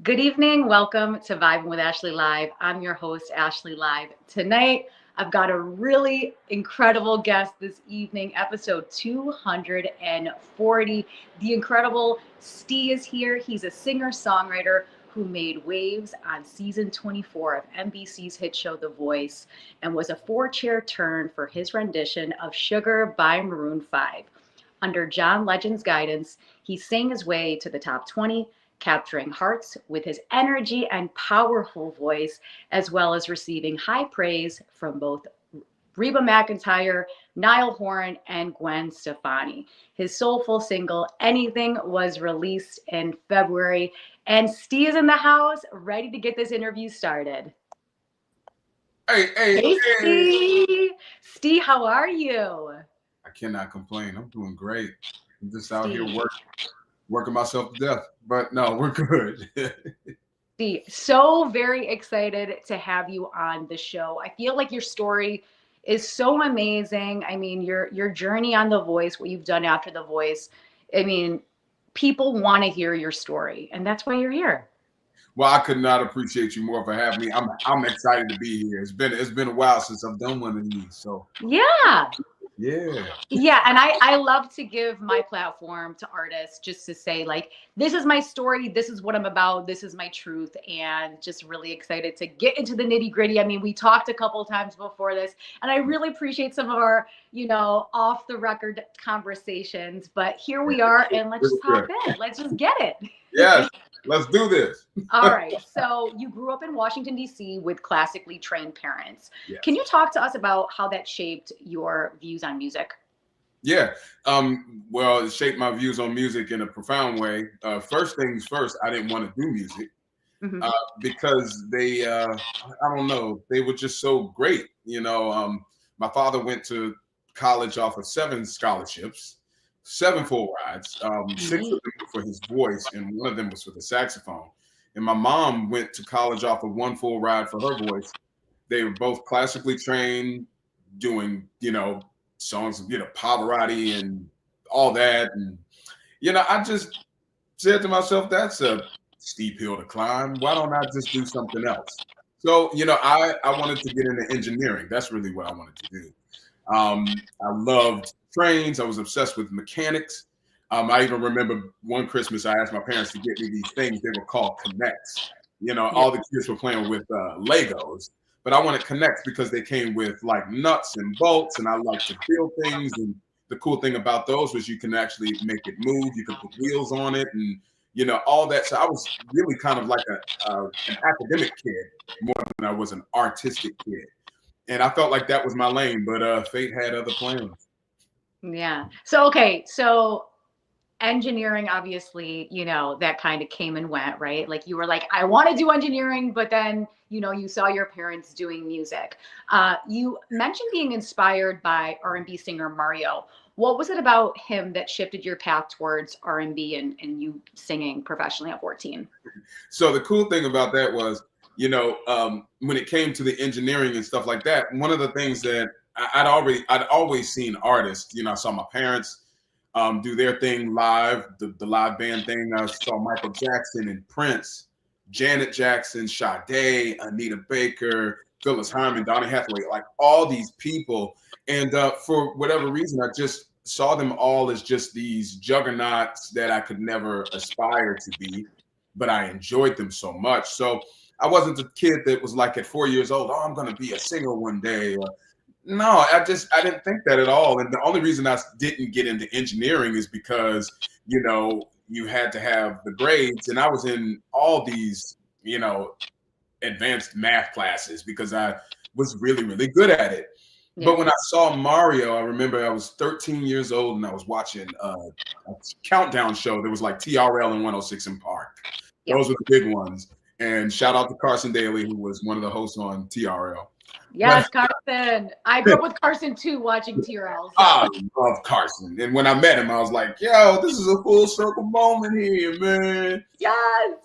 Good evening. Welcome to Vibin with Ashley Live. I'm your host, Ashley Live. Tonight, I've got a really incredible guest this evening, episode 240. The incredible Stee is here. He's a singer-songwriter who made waves on season 24 of NBC's hit show The Voice and was a four-chair turn for his rendition of Sugar by Maroon 5. Under John Legend's guidance, he sang his way to the top 20, capturing hearts with his energy and powerful voice, as well as receiving high praise from both Reba McEntire, Niall Horan, and Gwen Stefani. His soulful single, Anything, was released in February, and Stee is in the house, ready to get this interview started. Hey, Stee! Stee, how are you? I cannot complain. I'm doing great. I'm just out here working myself to death. But no, we're good. Stee, so very excited to have you on the show. I feel like your story is so amazing. I mean, your journey on The Voice, what you've done after The Voice. I mean, people want to hear your story, and that's why you're here. Well, I could not appreciate you more for having me. I'm excited to be here. It's been a while since I've done one of these. So Yeah. yeah. Yeah, and I love to give my platform to artists just to say, like, this is my story, this is what I'm about, this is my truth, and just really excited to get into the nitty-gritty. I mean, we talked a couple of times before this, and I really appreciate some of our, off the record conversations, but here we are, and let's just hop in. Let's just get it. Yes, let's do this. All right. So you grew up in Washington, D.C. with classically trained parents. Yes. Can you talk to us about how that shaped your views on music? Yeah. Well, it shaped my views on music in a profound way. First things first, I didn't want to do music because they, I don't know, they were just so great. My father went to college off of 7 scholarships, 7 full rides. 6 of them were for his voice, and one of them was for the saxophone. And my mom went to college off of 1 full ride for her voice. They were both classically trained, doing, songs, Pavarotti and all that. And, I just said to myself, that's a steep hill to climb. Why don't I just do something else? So, I wanted to get into engineering. That's really what I wanted to do. I loved trains. I was obsessed with mechanics. I even remember one Christmas I asked my parents to get me these things. They were called Connects. All the kids were playing with Legos, but I wanted Connects because they came with like nuts and bolts, and I like to build things. And the cool thing about those was you can actually make it move. You can put wheels on it, and all that. So I was really kind of like an academic kid more than I was an artistic kid. And I felt like that was my lane, but fate had other plans. Yeah. So engineering, obviously, that kind of came and went, right? Like you were like, I want to do engineering, but then, you saw your parents doing music. You mentioned being inspired by R&B singer Mario. What was it about him that shifted your path towards R&B and you singing professionally at 14? So the cool thing about that was, when it came to the engineering and stuff like that, one of the things that I'd always seen artists, I saw my parents do their thing live, the live band thing. I saw Michael Jackson and Prince, Janet Jackson, Sade, Anita Baker, Phyllis Hyman, Donny Hathaway, like all these people. And for whatever reason, I just saw them all as just these juggernauts that I could never aspire to be, but I enjoyed them so much. So I wasn't a kid that was like at 4 years old, I'm going to be a singer one day. No, I didn't think that at all. And the only reason I didn't get into engineering is because, you had to have the grades. And I was in all these, advanced math classes because I was really, really good at it. Yeah. But when I saw Mario, I remember I was 13 years old and I was watching a countdown show. There was like TRL and 106 in Park. Yep. Those were the big ones. And shout out to Carson Daly, who was one of the hosts on TRL. Yes, Carson. I grew up with Carson too, watching TRL. So. I love Carson. And when I met him, I was like, yo, this is a full circle moment here, man. Yes.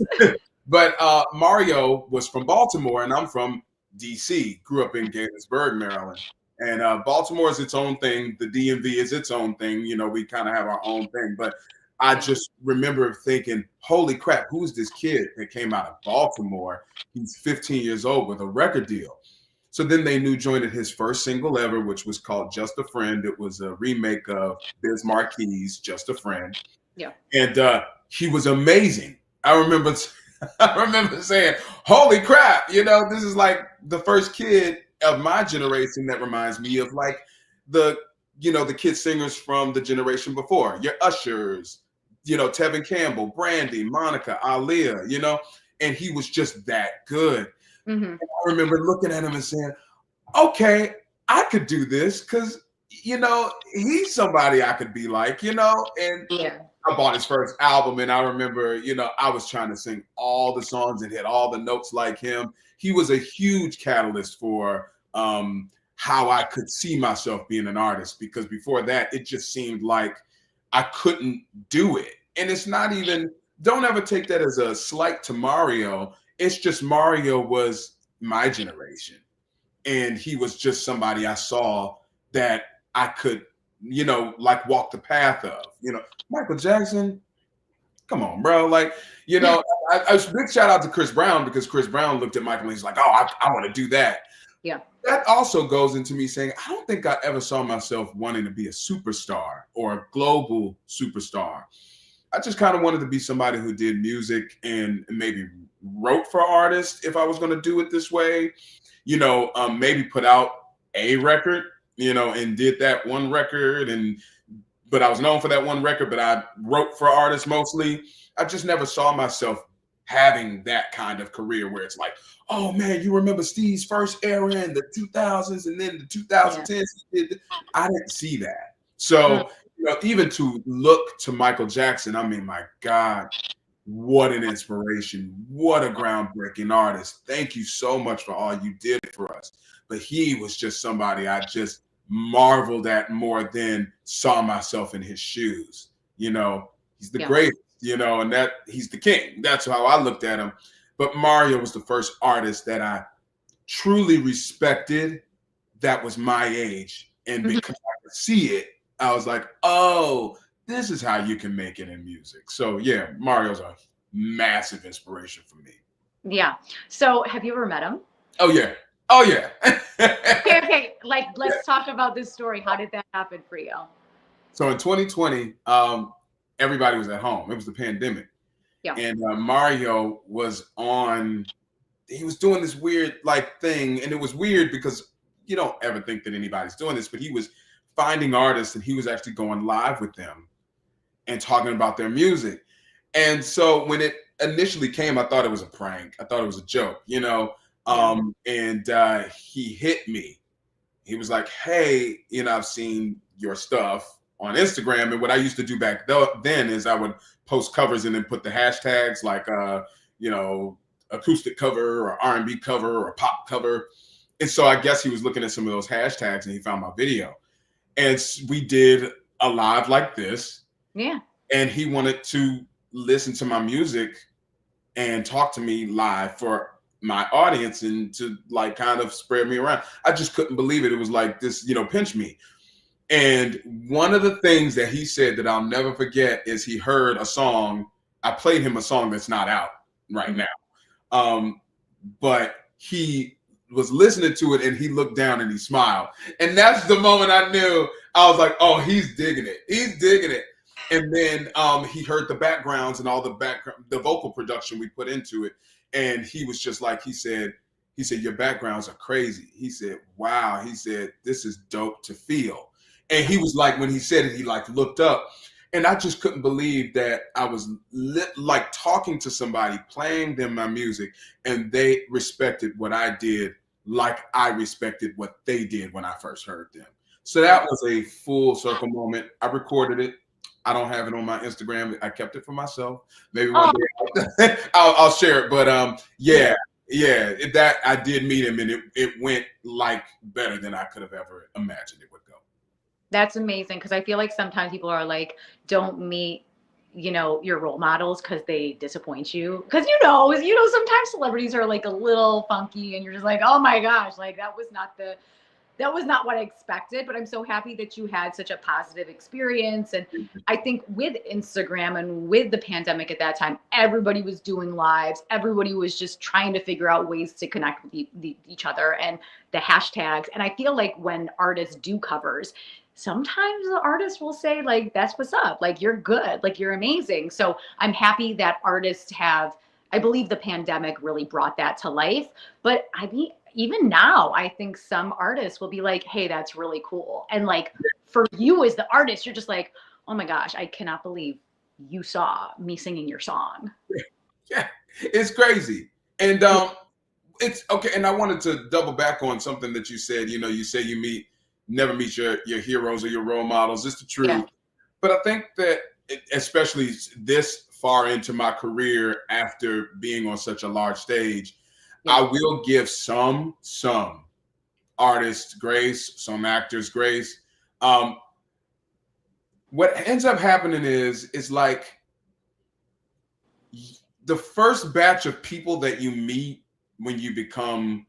But Mario was from Baltimore, and I'm from D.C., grew up in Gaithersburg, Maryland. And Baltimore is its own thing. The DMV is its own thing. We kind of have our own thing. But I just remember thinking, holy crap, who's this kid that came out of Baltimore? He's 15 years old with a record deal. So then they knew joined his first single ever, which was called Just a Friend. It was a remake of Biz Marquis's Just a Friend. Yeah. And he was amazing. I remember I remember saying, holy crap, you know, this is like the first kid of my generation that reminds me of like the, you know, the kid singers from the generation before, your Ushers, you know, Tevin Campbell, Brandy, Monica, Aaliyah, you know, and he was just that good. Mm-hmm. I remember looking at him and saying, okay, I could do this because, you know, he's somebody I could be like, you know, and Yeah. I bought his first album and I remember, you know, I was trying to sing all the songs and hit all the notes like him. He was a huge catalyst for how I could see myself being an artist, because before that, it just seemed like I couldn't do it. And it's not even, don't ever take that as a slight to Mario. It's just Mario was my generation. And he was just somebody I saw that I could, you know, like walk the path of. You know, Michael Jackson, come on, bro. Like, you know, I big shout out to Chris Brown, because Chris Brown looked at Michael and he's like, oh, I want to do that. Yeah. That also goes into me saying, I don't think I ever saw myself wanting to be a superstar or a global superstar. I just kind of wanted to be somebody who did music and maybe wrote for artists if I was going to do it this way. You know, maybe put out a record, you know, and did that one record, but I was known for that one record, but I wrote for artists mostly. I just never saw myself having that kind of career where it's like, oh man, you remember Stee's first era in the 2000s and then the 2010s. Yeah. I didn't see that. So, you know, even to look to Michael Jackson, I mean, my God, what an inspiration. What a groundbreaking artist. Thank you so much for all you did for us. But he was just somebody I just marveled at more than saw myself in his shoes. You know, he's the greatest, you know, and that he's the king. That's how I looked at him. But Mario was the first artist that I truly respected that was my age. And because I could see it, I was like, oh, this is how you can make it in music. So yeah, Mario's a massive inspiration for me. Yeah. So have you ever met him? Oh yeah. Oh yeah. Okay. Like, let's talk about this story. How did that happen for you? So in 2020, everybody was at home. It was the pandemic. Yeah. And Mario was he was doing this weird like thing. And it was weird because you don't ever think that anybody's doing this, but he was finding artists and he was actually going live with them and talking about their music. And so when it initially came, I thought it was a prank. I thought it was a joke, you know, and he hit me. He was like, hey, you know, I've seen your stuff on Instagram. And what I used to do back then is I would post covers and then put the hashtags like, you know, acoustic cover or R&B cover or pop cover. And so I guess he was looking at some of those hashtags and he found my video. And we did a live like this. Yeah. And he wanted to listen to my music and talk to me live for my audience and to like kind of spread me around. I just couldn't believe it. It was like this, you know, pinch me. And one of the things that he said that I'll never forget is he heard a song. I played him a song that's not out right now. But he was listening to it and he looked down and he smiled. And that's the moment I knew. I was like, oh, he's digging it. He's digging it. And then he heard the backgrounds and all the vocal production we put into it. And he was just like, he said, your backgrounds are crazy. He said, wow. He said, this is dope to feel. And he was like, when he said it, he like looked up. And I just couldn't believe that I was like talking to somebody, playing them my music, and they respected what I did like I respected what they did when I first heard them. So that was a full circle moment. I recorded it. I don't have it on my Instagram. I kept it for myself. Maybe one day I'll share it. But yeah, that I did meet him, and it went like better than I could have ever imagined it would go. That's amazing, because I feel like sometimes people are like, don't meet, you know, your role models because they disappoint you. Because you know, sometimes celebrities are like a little funky, and you're just like, oh my gosh, like that was not the that was not what I expected, but I'm so happy that you had such a positive experience. And I think with Instagram and with the pandemic at that time, everybody was doing lives. Everybody was just trying to figure out ways to connect with each other and the hashtags. And I feel like when artists do covers, sometimes the artist will say like, that's what's up. Like, you're good. Like, you're amazing. So I'm happy that artists have, I believe the pandemic really brought that to life. But I mean, even now, I think some artists will be like, hey, that's really cool. And like, for you as the artist, you're just like, oh my gosh, I cannot believe you saw me singing your song. Yeah, it's crazy. And it's okay. And I wanted to double back on something that you said. You say you never meet your heroes or your role models. It's the truth. Yeah. But I think that, especially this far into my career after being on such a large stage, I will give some artists grace, some actors grace. What ends up happening is like the first batch of people that you meet when you become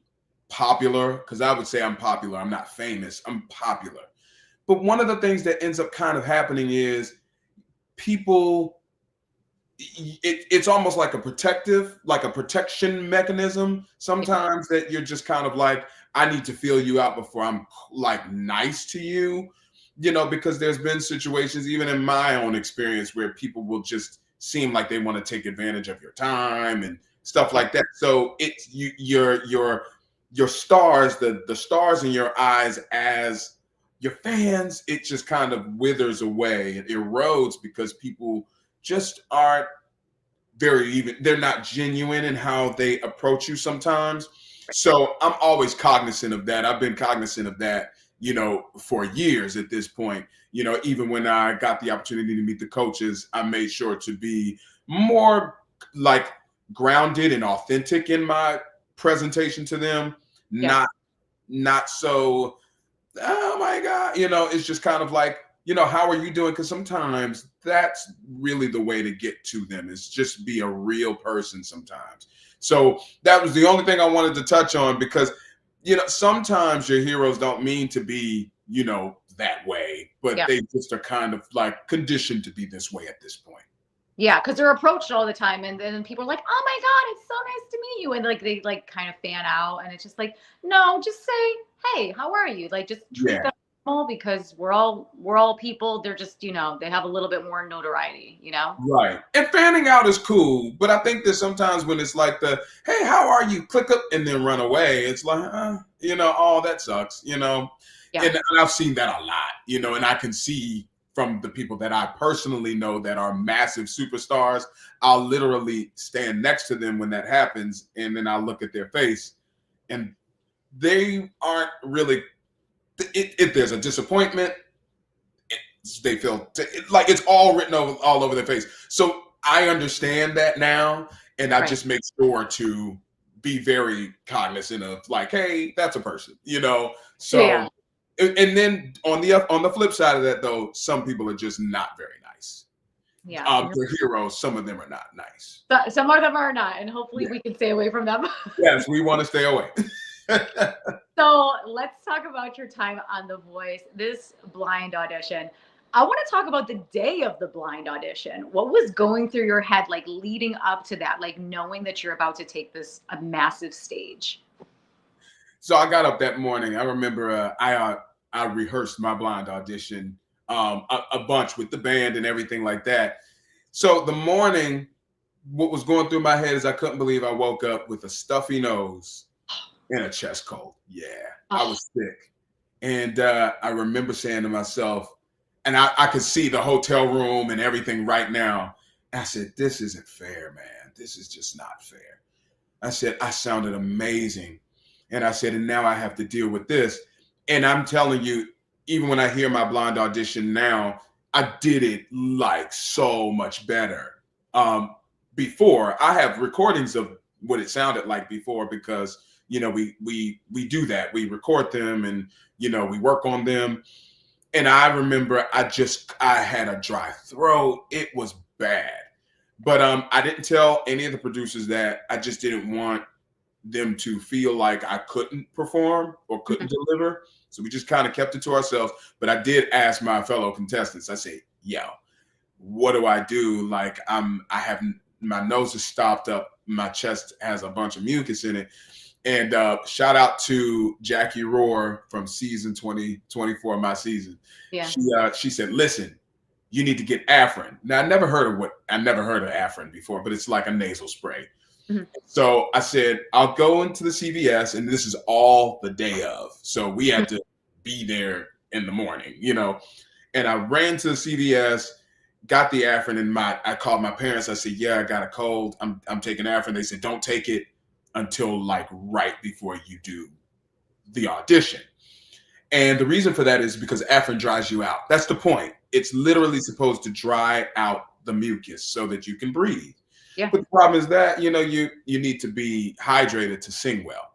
popular, because I would say I'm popular, I'm not famous, I'm popular. But one of the things that ends up kind of happening is people, it's almost like a protection mechanism sometimes, that you're just kind of like, I need to feel you out before I'm like nice to you, because there's been situations, even in my own experience, where people will just seem like they want to take advantage of your time and stuff like that. So it's your stars, the stars in your eyes as your fans, it just kind of withers away. It erodes because people just aren't they're not genuine in how they approach you sometimes. So I'm always cognizant of that. I've been cognizant of that, for years at this point. Even when I got the opportunity to meet the coaches, I made sure to be more like grounded and authentic in my presentation to them. Yeah. Not so, oh my God, it's just kind of like, how are you doing? Because sometimes that's really the way to get to them, is just be a real person sometimes. So that was the only thing I wanted to touch on, because, sometimes your heroes don't mean to be, that way, but they just are kind of like conditioned to be this way at this point. Yeah, because they're approached all the time, and then people are like, "Oh my God, it's so nice to meet you," and like they like kind of fan out, and it's just like, no, just say, "Hey, how are you?" Like, just treat them normal, because we're all people. They're just, they have a little bit more notoriety, Right. And fanning out is cool, but I think that sometimes when it's like the, "Hey, how are you?" click up and then run away, it's like, oh, that sucks, Yeah. And I've seen that a lot, and I can see from the people that I personally know that are massive superstars, I'll literally stand next to them when that happens, and then I'll look at their face, and they aren't really, if there's a disappointment, they feel like it's all written all over their face. So I understand that now, and I just make sure to be very cognizant of like, hey, that's a person, So. Yeah. And then on the flip side of that, though, some people are just not very nice. Yeah. They're heroes. Some of them are not nice. Some of them are not, and hopefully we can stay away from them. Yes, we want to stay away. So let's talk about your time on The Voice, this blind audition. I want to talk about the day of the blind audition. What was going through your head, like leading up to that, like knowing that you're about to take a massive stage? So I got up that morning. I remember I rehearsed my blind audition a bunch with the band and everything like that. So the morning, what was going through my head is I couldn't believe I woke up with a stuffy nose and a chest cold. Yeah, I was sick. And I remember saying to myself, and I could see the hotel room and everything right now. I said, this isn't fair, man. This is just not fair. I said, I sounded amazing. And I said, and now I have to deal with this. And I'm telling you, even when I hear my blind audition now, I did it like so much better. Before, I have recordings of what it sounded like before, because, we do that. We record them and, we work on them. And I remember I had a dry throat. It was bad. But I didn't tell any of the producers that. I just didn't want them to feel like I couldn't perform or couldn't deliver. So we just kind of kept it to ourselves. But I did ask my fellow contestants, I say, yo, what do I do? Like I have my nose is stopped up. My chest has a bunch of mucus in it. And shout out to Jackie Rohr from season 2024 of my season. Yeah. She said, listen, you need to get Afrin. Now I never heard of Afrin before, but it's like a nasal spray. Mm-hmm. So I said, I'll go into the CVS, and this is all the day of. So we had to be there in the morning, you know. And I ran to the CVS, got the Afrin, and I called my parents. I said, yeah, I got a cold. I'm taking Afrin. They said, don't take it until like right before you do the audition. And the reason for that is because Afrin dries you out. That's the point. It's literally supposed to dry out the mucus so that you can breathe. Yeah. But the problem is that, you know, you need to be hydrated to sing well.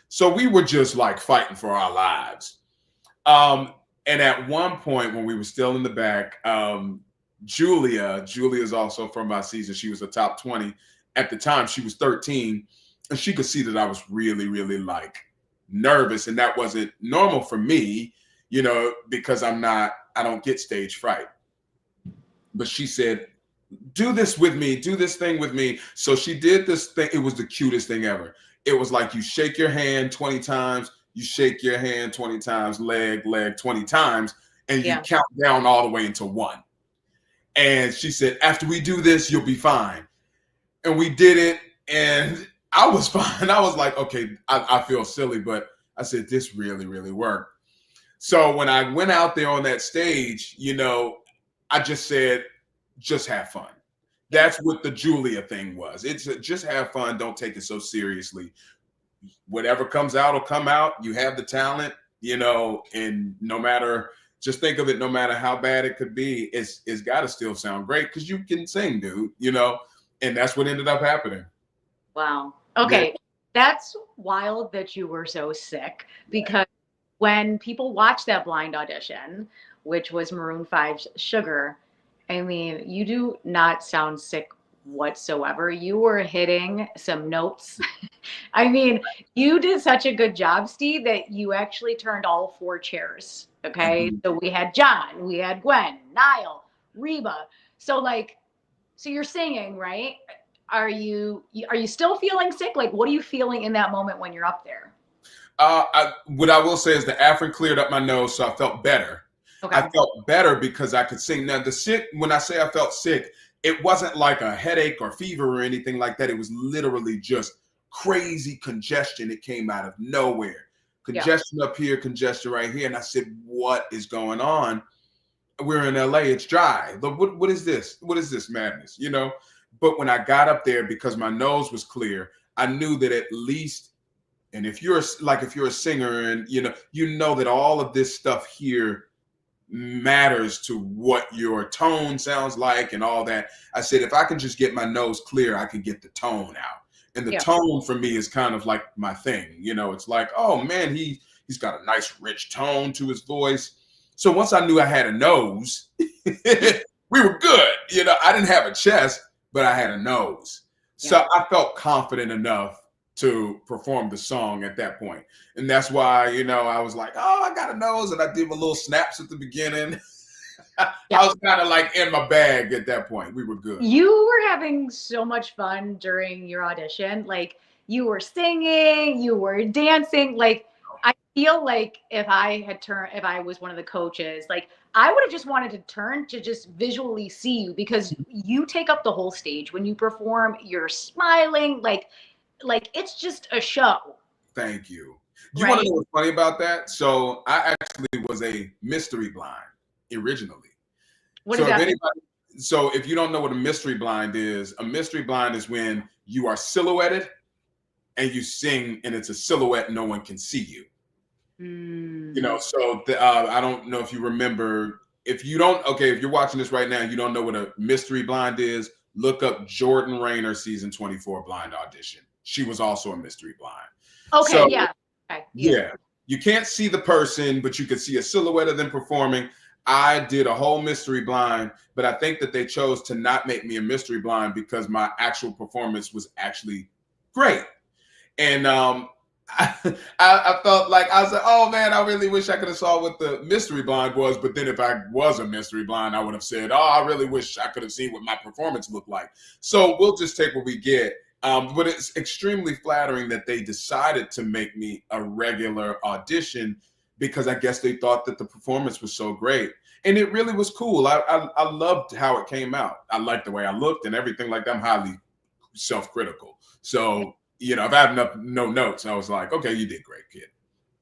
So we were just like fighting for our lives. And at one point when we were still in the back, Julia's also from my season. She was a top 20. At the time, she was 13. And she could see that I was really, really like nervous. And that wasn't normal for me, you know, because I don't get stage fright. But she said, do this with me, do this thing with me. So she did this thing. It was the cutest thing ever. It was like you shake your hand 20 times, you shake your hand 20 times, leg 20 times, and you count down all the way into 1. And she said, after we do this, you'll be fine. And we did it, and I was fine. I was like, okay, I feel silly, but I said, this really, really worked. So when I went out there on that stage, you know, I just said, just have fun. That's what the Julia thing was. It's just have fun. Don't take it so seriously. Whatever comes out will come out. You have the talent, you know, and just think of it, no matter how bad it could be, it's got to still sound great because you can sing, dude, you know, and that's what ended up happening. Wow. Okay. Yeah. That's wild that you were so sick, because when people watch that blind audition, which was Maroon 5's Sugar, I mean, you do not sound sick whatsoever. You were hitting some notes. I mean, you did such a good job, Steve, that you actually turned all 4 chairs. Okay. Mm-hmm. So we had John, we had Gwen, Niall, Reba. So you're singing, right? Are you still feeling sick? Like, what are you feeling in that moment when you're up there? What I will say is the Afrin cleared up my nose, so I felt better. Okay. I felt better because I could sing. Now, when I say I felt sick, it wasn't like a headache or fever or anything like that. It was literally just crazy congestion. It came out of nowhere. Congestion up here, congestion right here. And I said, what is going on? We're in LA. It's dry. What is this? What is this madness? You know? But when I got up there, because my nose was clear, I knew that at least, and if you're a singer and you know that all of this stuff here matters to what your tone sounds like and all that. I said, if I can just get my nose clear, I can get the tone out. And the tone for me is kind of like my thing. You know, it's like, oh man, he's got a nice rich tone to his voice. So once I knew I had a nose, we were good. You know, I didn't have a chest, but I had a nose. Yeah. So I felt confident enough to perform the song at that point. And that's why, you know, I was like, oh, I got a nose. And I did my little snaps at the beginning. I was kind of like in my bag at that point. We were good. You were having so much fun during your audition. Like, you were singing, you were dancing. Like, I feel like if I was one of the coaches, like, I would have just wanted to turn to just visually see you, because you take up the whole stage. When you perform, you're smiling, like it's just a show. Thank you. You want to know what's funny about that? So I actually was a mystery blind originally. What does that mean? So if you don't know what a mystery blind is when you are silhouetted and you sing and it's a silhouette, no one can see you. You know, so I don't know if you remember. If you're watching this right now, you don't know what a mystery blind is, look up Jordan Rayner season 24 blind audition. She was also a mystery blind. Okay, so, yeah. Okay. Yeah. You can't see the person, but you could see a silhouette of them performing. I did a whole mystery blind, but I think that they chose to not make me a mystery blind because my actual performance was actually great. And I felt like I was like, oh man, I really wish I could have saw what the mystery blind was. But then if I was a mystery blind, I would have said, oh, I really wish I could have seen what my performance looked like. So we'll just take what we get. But it's extremely flattering that they decided to make me a regular audition because I guess they thought that the performance was so great. And it really was cool. I loved how it came out. I liked the way I looked and everything like that. I'm highly self-critical. So, if I have no notes, I was like, okay, you did great, kid.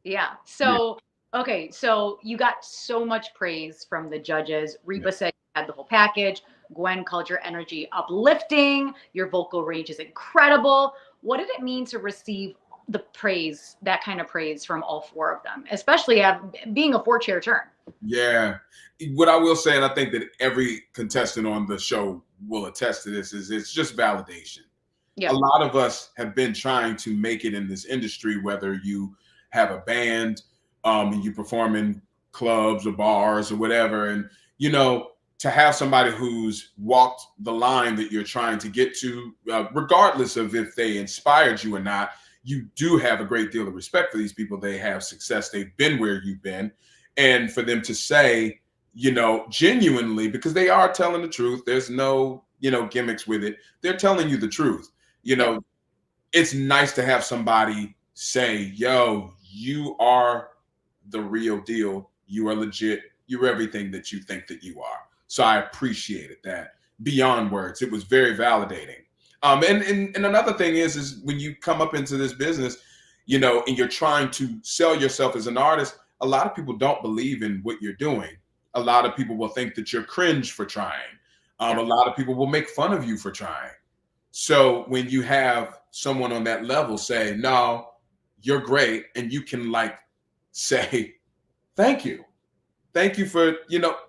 Yeah. So, okay. So you got so much praise from the judges. Reba said you had the whole package. Gwen called your energy uplifting. Your vocal range is incredible. What did it mean to receive the praise, that kind of praise from all four of them, especially being a 4-chair turn? Yeah. What I will say, and I think that every contestant on the show will attest to this, is it's just validation. Yeah. A lot of us have been trying to make it in this industry, whether you have a band, and you perform in clubs or bars or whatever. And, to have somebody who's walked the line that you're trying to get to, regardless of if they inspired you or not, you do have a great deal of respect for these people. They have success. They've been where you've been. And for them to say, genuinely, because they are telling the truth, there's no, gimmicks with it. They're telling you the truth. It's nice to have somebody say, yo, you are the real deal. You are legit. You're everything that you think that you are. So I appreciated that beyond words. It was very validating. And another thing is when you come up into this business, and you're trying to sell yourself as an artist, a lot of people don't believe in what you're doing. A lot of people will think that you're cringe for trying. A lot of people will make fun of you for trying. So when you have someone on that level say, no, you're great, and you can say, thank you for,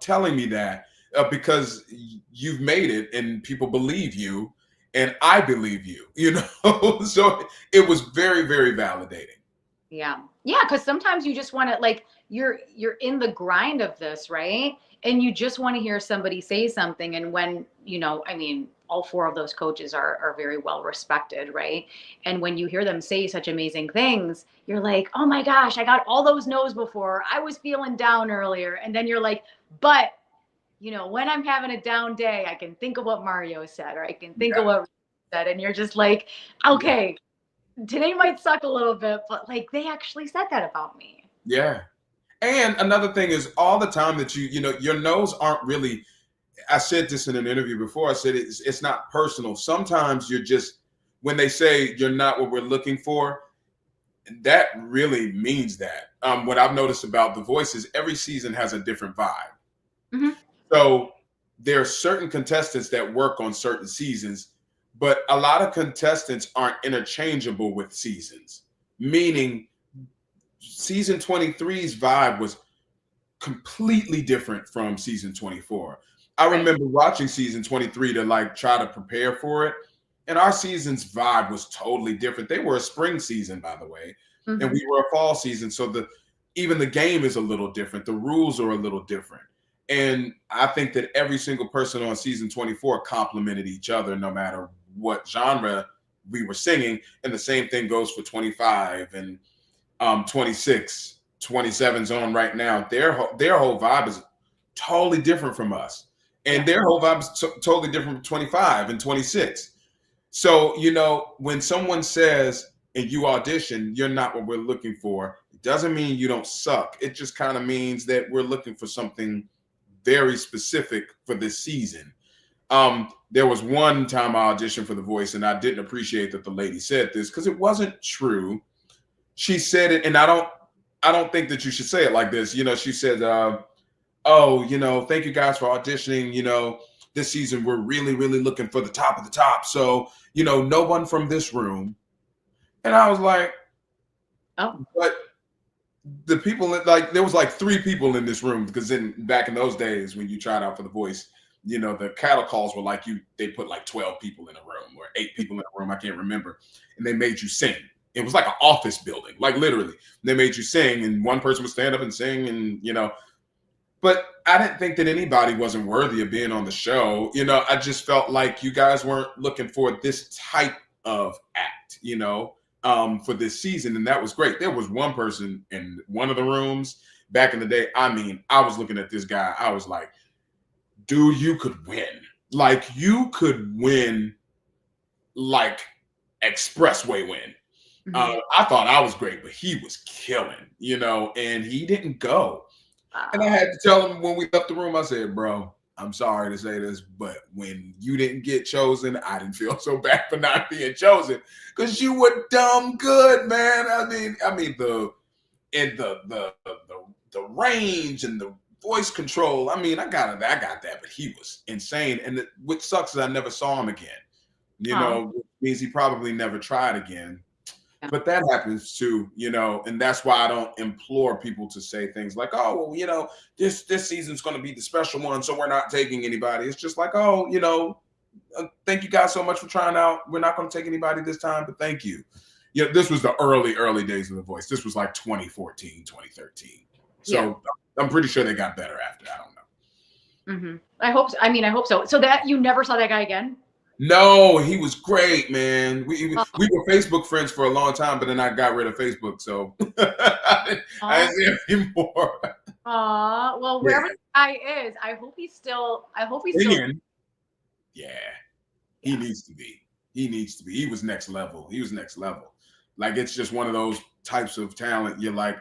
telling me that, because you've made it and people believe you and I believe you, so it was very, very validating. Yeah. Yeah. Cause sometimes you just want to you're in the grind of this, right? And you just want to hear somebody say something. And when, all four of those coaches are very well respected, right? And when you hear them say such amazing things, you're like, oh my gosh, I got all those no's before. I was feeling down earlier. And then you're like, but when I'm having a down day, I can think of what Mario said, or I can think of what said. And you're just like, okay, today might suck a little bit, but they actually said that about me. Yeah. And another thing is all the time that your no's aren't really, I said this in an interview before, I said it's not personal. Sometimes you're just, when they say you're not what we're looking for, that really means that. What I've noticed about The Voice is every season has a different vibe. Mm-hmm. So there are certain contestants that work on certain seasons, but a lot of contestants aren't interchangeable with seasons, meaning season 23's vibe was completely different from season 24. I remember watching season 23 to try to prepare for it. And our season's vibe was totally different. They were a spring season, by the way, and we were a fall season. So even the game is a little different. The rules are a little different. And I think that every single person on season 24 complimented each other, no matter what genre we were singing. And the same thing goes for 25 and 26, 27's on right now. Their whole vibe is totally different from us. And their whole vibe is totally different from 25 and 26. So, when someone says, and you audition, you're not what we're looking for, it doesn't mean you don't suck. It just kind of means that we're looking for something very specific for this season. There was one time I auditioned for The Voice, and I didn't appreciate that the lady said this because it wasn't true. She said it, and I don't think that you should say it like this. She said, thank you guys for auditioning. This season we're really, really looking for the top of the top. So, no one from this room. And I was like, oh, but the people there was 3 people in this room, because back in those days when you tried out for The Voice, the cattle calls were they put 12 people in a room or 8 people in a room. I can't remember. And they made you sing. It was like an office building, literally. They made you sing, and one person would stand up and sing, and but I didn't think that anybody wasn't worthy of being on the show. I just felt like you guys weren't looking for this type of act. for this season, and that was great. There was one person in one of the rooms back in the day. I mean, I was looking at this guy. I was like, dude, you could win. Like, you could win like expressway win. I thought I was great, but he was killing, and he didn't go. And I had to tell him when we left the room, I said, bro, I'm sorry to say this, but when you didn't get chosen, I didn't feel so bad for not being chosen because you were dumb good, man. I mean, the range and the voice control. I mean, I got that, but he was insane. And what sucks is I never saw him again. Which means he probably never tried again. But that happens too, and that's why I don't implore people to say things like, oh, well, this season's going to be the special one, so we're not taking anybody. It's just like, oh, thank you guys so much for trying out. We're not going to take anybody this time, but thank you. This was the early days of The Voice. This was like 2014, 2013. So I'm pretty sure they got better after. I don't know. I hope so. I hope so. So that you never saw that guy again? No, he was great, man. We were Facebook friends for a long time, but then I got rid of Facebook, so I didn't see him anymore. Well, wherever the guy is, I hope he's still. Yeah, he needs to be. He was next level. Like, it's just one of those types of talent. You're like,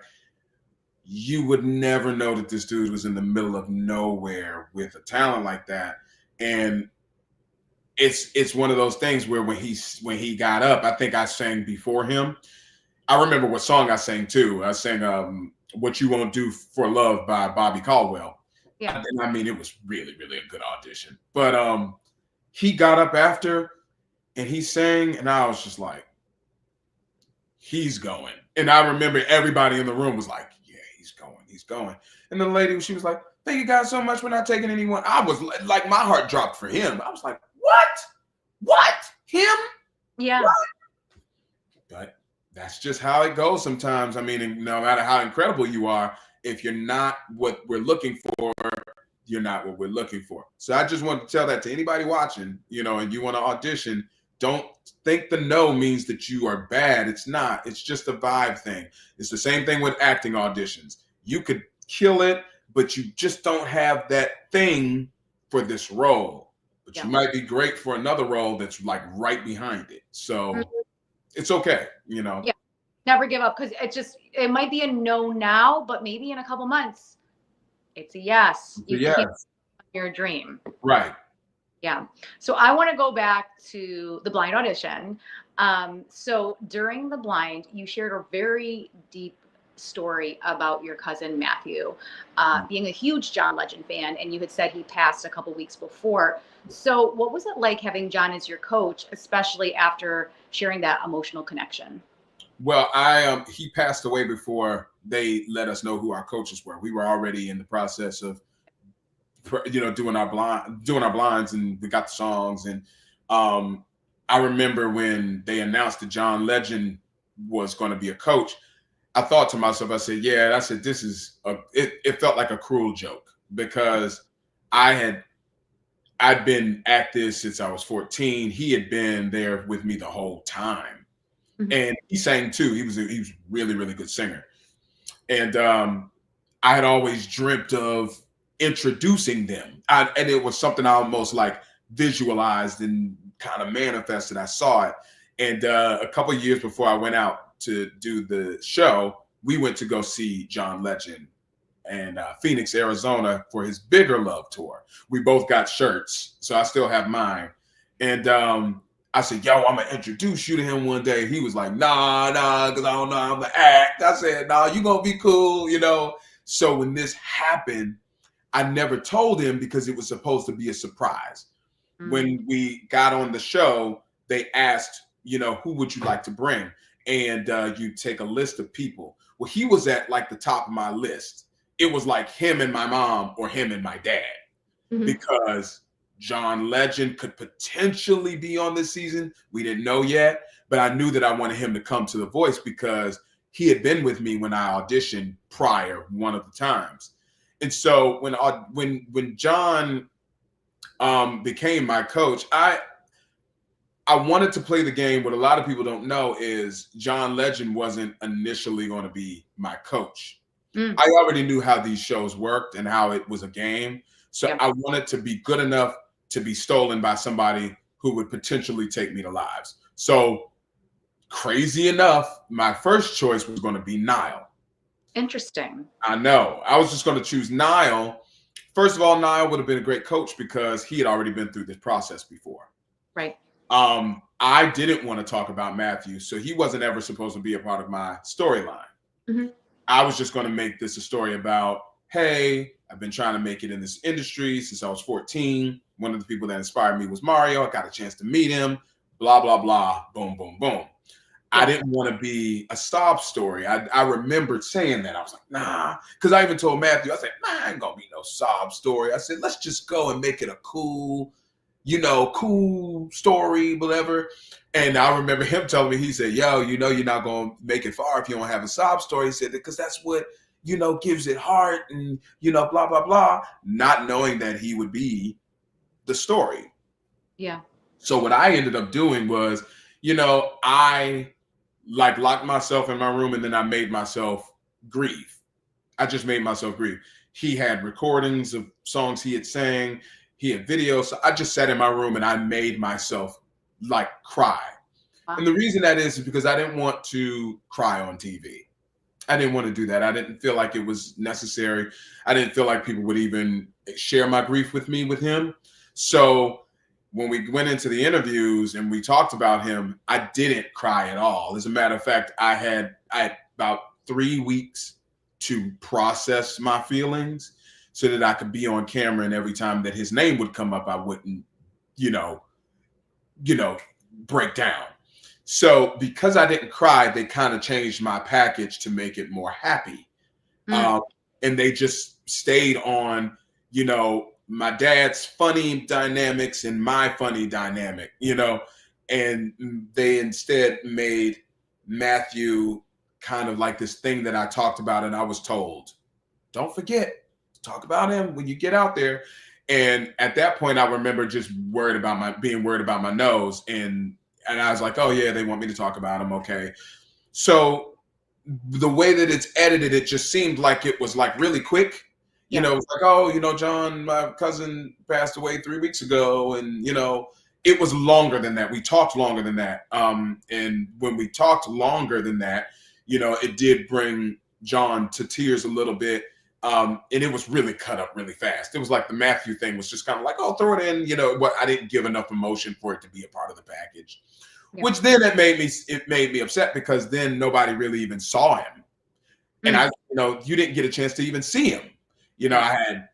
you would never know that this dude was in the middle of nowhere with a talent like that, and it's one of those things where when he got up, I think I sang before him. I remember what song I sang too. I sang "What You Won't Do for Love" by Bobby Caldwell. Yeah, and I mean, it was really, really a good audition. But he got up after and he sang, and I was just like, he's going. And I remember everybody in the room was like, yeah, he's going. And the lady, she was like, thank you guys so much. We're not taking anyone. I was like, my heart dropped for him. I was like, what? Him? Yeah. What? But that's just how it goes sometimes. I mean, no matter how incredible you are, if you're not what we're looking for, you're not what we're looking for. So I just want to tell that to anybody watching, and you want to audition, don't think the no means that you are bad. It's not. It's just a vibe thing. It's the same thing with acting auditions. You could kill it, but you just don't have that thing for this role. But you might be great for another role that's like right behind it. So it's okay, Yeah. Never give up, because it might be a no now, but maybe in a couple months, it's a yes. You keep your dream. Right. Yeah. So I want to go back to the blind audition. So during the blind, you shared a very deep story about your cousin Matthew being a huge John Legend fan, and you had said he passed a couple weeks before. So what was it like having John as your coach, especially after sharing that emotional connection? Well, he passed away before they let us know who our coaches were. We were already in the process of doing our blinds, and we got the songs. And I remember when they announced that John Legend was going to be a coach, I thought to myself, I said, this is it felt like a cruel joke, because I'd been at this since I was 14. He had been there with me the whole time. And he sang too. He was a really, really good singer. And I had always dreamt of introducing them. And it was something I almost like visualized and kind of manifested. I saw it. And a couple of years before I went out to do the show, we went to go see John Legend in Phoenix, Arizona for his Bigger Love tour. We both got shirts, so I still have mine. And I said, yo, I'm going to introduce you to him one day. He was like, nah, because I don't know how to act. I said, nah, you going to be cool, So when this happened, I never told him because it was supposed to be a surprise. When we got on the show, they asked, who would you like to bring? And you take a list of people. Well, he was at like the top of my list. It was like him and my mom or him and my dad, because John Legend could potentially be on this season. We didn't know yet, but I knew that I wanted him to come to The Voice because he had been with me when I auditioned prior one of the times. And so when John became my coach, I wanted to play the game. What a lot of people don't know is John Legend wasn't initially going to be my coach. Mm. I already knew how these shows worked and how it was a game. So Yeah. I wanted to be good enough to be stolen by somebody who would potentially take me to lives. So crazy enough, my first choice was going to be Nile. Interesting. I know. I was just going to choose Nile. First of all, Nile would have been a great coach because he had already been through this process before. Right. I didn't want to talk about Matthew, so he wasn't ever supposed to be a part of my storyline. Mm-hmm. I was just going to make this a story about, hey, I've been trying to make it in this industry since I was 14. One of the people that inspired me was Mario. I got a chance to meet him, blah, blah, blah, boom, boom, boom. I didn't want to be a sob story. I remembered saying that. I was like, nah, because I even told Matthew, I said, nah, I ain't going to be no sob story. I said, let's just go and make it a cool story, whatever. And I remember him telling me, he said, yo, you're not going to make it far if you don't have a sob story. He said, because that's what, gives it heart and, blah, blah, blah, not knowing that he would be the story. Yeah. So what I ended up doing was, I locked myself in my room and then I made myself grieve. I just made myself grieve. He had recordings of songs he had sang. He had videos. So I just sat in my room and I made myself cry. Wow. And the reason that is because I didn't want to cry on TV. I didn't want to do that. I didn't feel like it was necessary. I didn't feel like people would even share my grief with me, with him. So when we went into the interviews and we talked about him, I didn't cry at all. As a matter of fact, I had about 3 weeks to process my feelings so that I could be on camera, and every time that his name would come up, I wouldn't, break down. So because I didn't cry, they kind of changed my package to make it more happy. And they just stayed on, my dad's funny dynamics and my funny dynamic, and they instead made Matthew kind of like this thing that I talked about. And I was told, don't forget, talk about him when you get out there. And at that point, I remember just being worried about my nose. And I was like, oh yeah, they want me to talk about him. Okay. So the way that it's edited, it just seemed like it was really quick. It's like, oh, John, my cousin passed away 3 weeks ago. And, it was longer than that. We talked longer than that. And when we talked longer than that, it did bring John to tears a little bit. And it was really cut up really fast. It was like the Matthew thing was just kind of like, oh, throw it in. What I didn't give enough emotion for it to be a part of the package, which then it made me upset because then nobody really even saw him. And you didn't get a chance to even see him. I had,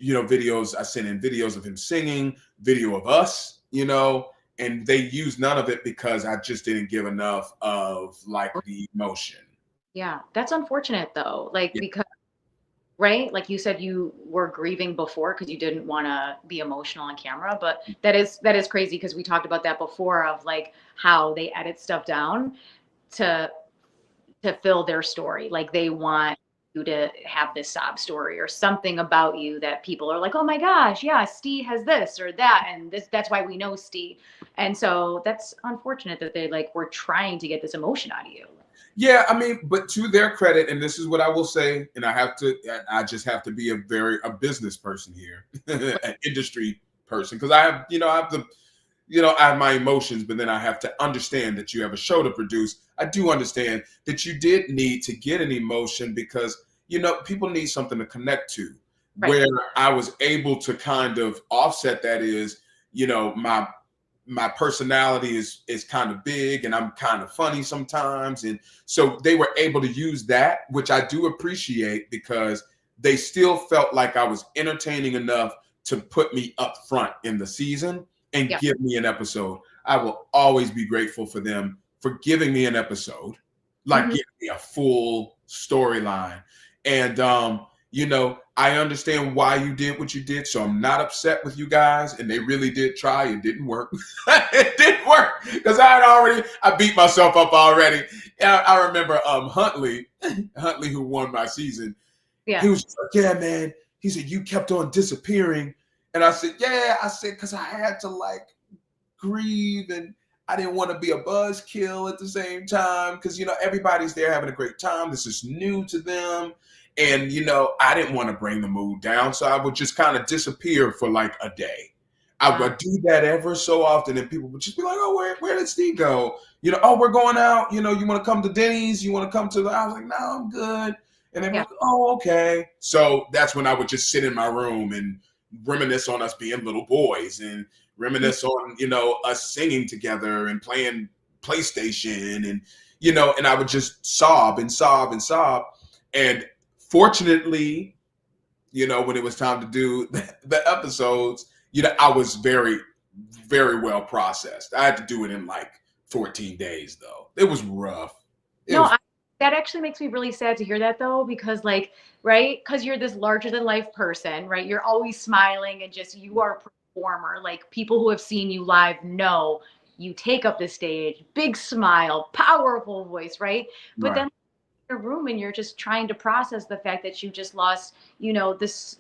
videos, I sent in videos of him singing, video of us, and they used none of it because I just didn't give enough of the emotion. Yeah. That's unfortunate though. Because, right? Like you said, you were grieving before because you didn't want to be emotional on camera, but that is crazy because we talked about that before of how they edit stuff down to fill their story. They want you to have this sob story or something about you that people are like, oh my gosh, yeah, Stee has this or that, and that's why we know Stee. And so that's unfortunate that they were trying to get this emotion out of you. Yeah, I mean, but to their credit, and this is what I will say, and I just have to be a business person here, an industry person, because I have my emotions, but then I have to understand that you have a show to produce. I do understand that you did need to get an emotion because, people need something to connect to. Right. Where I was able to kind of offset that is, my personality is kind of big and I'm kind of funny sometimes. And so they were able to use that, which I do appreciate because they still felt like I was entertaining enough to put me up front in the season and give me an episode. I will always be grateful for them for giving me an episode, giving me a full storyline. And, I understand why you did what you did. So I'm not upset with you guys. And they really did try. It didn't work. It didn't work because I beat myself up already. I remember Huntley, who won my season. Yeah. He was like, yeah, man. He said, you kept on disappearing. And I said, yeah. I said, because I had to grieve. And I didn't want to be a buzzkill at the same time because, you know, everybody's there having a great time. This is new to them. And, you know, I didn't want to bring the mood down. So I would just kind of disappear for like a day. I Yeah. would do that ever so often. And people would just be like, oh, where did Steve go? You know, oh, we're going out. You know, you want to come to Denny's? You want to come to the, I was like, no, I'm good. And they'd be Yeah. like, oh, okay. So that's when I would just sit in my room and reminisce on us being little boys and reminisce on, you know, us singing together and playing PlayStation and, you know, and I would just sob and sob and sob. And fortunately, you know, when it was time to do the episodes, you know, I was very, very well processed. I had to do it in like 14 days, though. It was rough. No, that actually makes me really sad to hear that though, because like, right? Because you're this larger than life person, right? You're always smiling and just, you are a performer. Like people who have seen you live know you take up the stage, big smile, powerful voice, right? But right. then your room and you're just trying to process the fact that you just lost, you know, this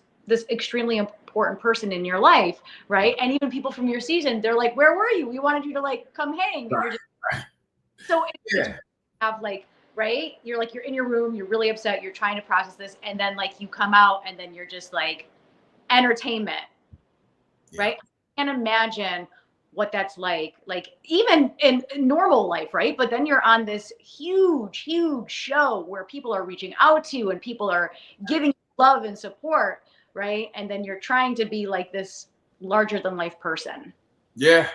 extremely important person in your life, right? And even people from your season, they're like, where were you? We wanted you to like come hang. And you're just so it's Yeah. have like, right, you're like, you're in your room, you're really upset, you're trying to process this, and then like you come out and then you're just like entertainment, right? I can't imagine what that's like even in normal life, right? But then you're on this huge show where people are reaching out to you and people are giving love and support, right? And then you're trying to be like this larger than life person. Yeah.